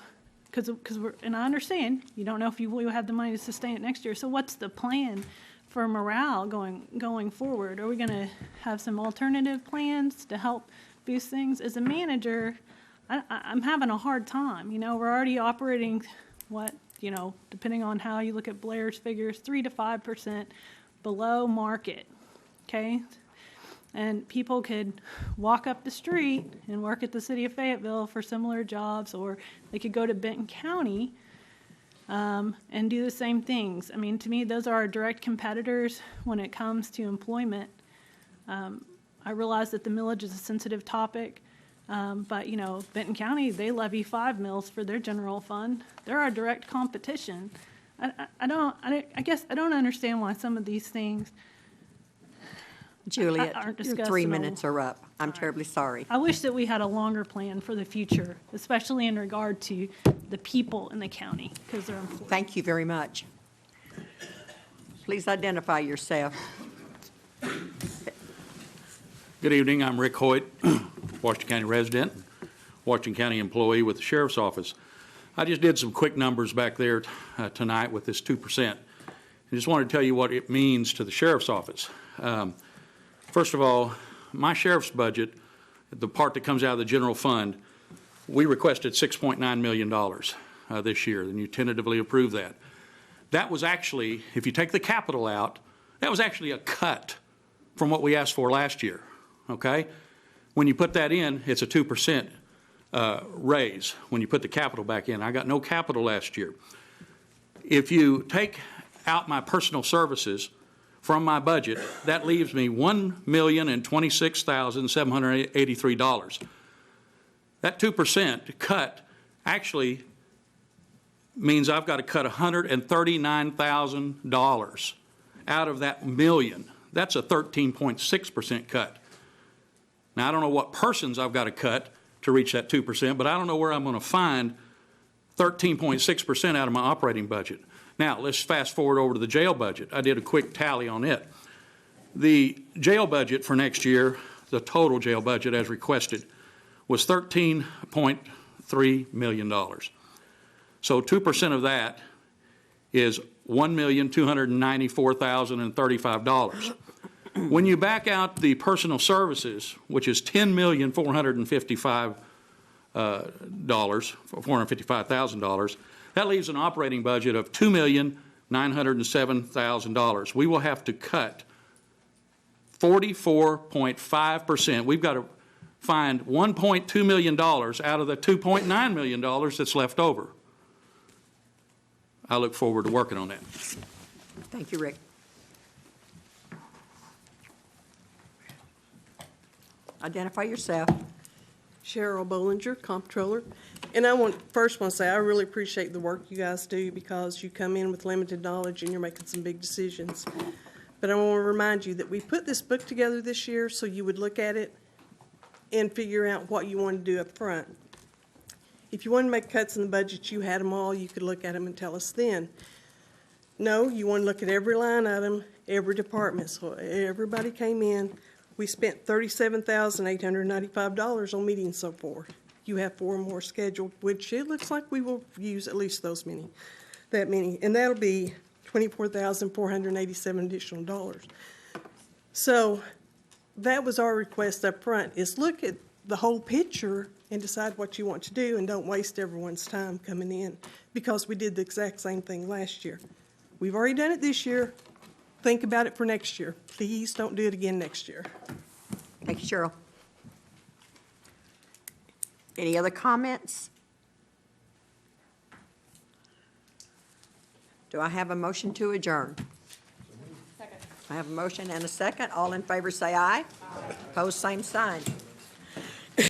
because we're, and I understand you don't know if you will have the money to sustain it next year. So what's the plan for morale going forward? Are we going to have some alternative plans to help boost things? As a manager, I'm having a hard time. You know, we're already operating you know, depending on how you look at Blair's figures, 3 to 5% below market. Okay. And people could walk up the street and work at the city of Fayetteville for similar jobs, or they could go to Benton County and do the same things. I mean, to me, those are our direct competitors when it comes to employment. I realize that the millage is a sensitive topic, but, you know, Benton County, they levy 5 mills for their general fund. They're our direct competition. I guess I don't understand why some of these things Juliet, aren't your discussed 3 at all. minutes are up. I'm terribly sorry. I wish that we had a longer plan for the future, especially in regard to the people in the county, because they're important. Thank you very much. Please identify yourself. Good evening. I'm Rick Hoyt, Washington County resident, Washington County employee with the Sheriff's Office. I just did some quick numbers back there tonight with this 2%. I just wanted to tell you what it means to the Sheriff's Office. First of all, my sheriff's budget, the part that comes out of the general fund, we requested $6.9 million this year, and you tentatively approved that. That was actually, if you take the capital out, that was actually a cut from what we asked for last year, okay? When you put that in, it's a 2% raise when you put the capital back in. I got no capital last year. If you take out my personal services from my budget, that leaves me $1,026,783. That 2% cut actually means I've got to cut $139,000 out of that million. That's a 13.6% cut. Now, I don't know what persons I've got to cut to reach that 2%, but I don't know where I'm going to find 13.6% out of my operating budget. Now, let's fast forward over to the jail budget. I did a quick tally on it. The jail budget for next year, the total jail budget as requested, was $13.3 million. So 2% of that is $1,294,035. When you back out the personal services, which is $10,455,000, that leaves an operating budget of $2,907,000. We will have to cut 44.5%. We've got to find $1.2 million out of the $2.9 million that's left over. I look forward to working on that. Thank you, Rick. Identify yourself. Cheryl Bollinger, Comptroller. And I first want to say I really appreciate the work you guys do, because you come in with limited knowledge and you're making some big decisions. But I want to remind you that we put this book together this year so you would look at it and figure out what you want to do up front. If you want to make cuts in the budget, you had them all, you could look at them and tell us then. No, you want to look at every line item, every department. So everybody came in. We spent $37,895 on meetings so far. You have 4 more scheduled, which it looks like we will use at least that many. And that'll be $24,487 additional dollars. So that was our request up front, is look at the whole picture and decide what you want to do, and don't waste everyone's time coming in, because we did the exact same thing last year. We've already done it this year. Think about it for next year. Please don't do it again next year. Thank you, Cheryl. Any other comments? Do I have a motion to adjourn? Second. I have a motion and a second. All in favor say aye. Opposed, same sign.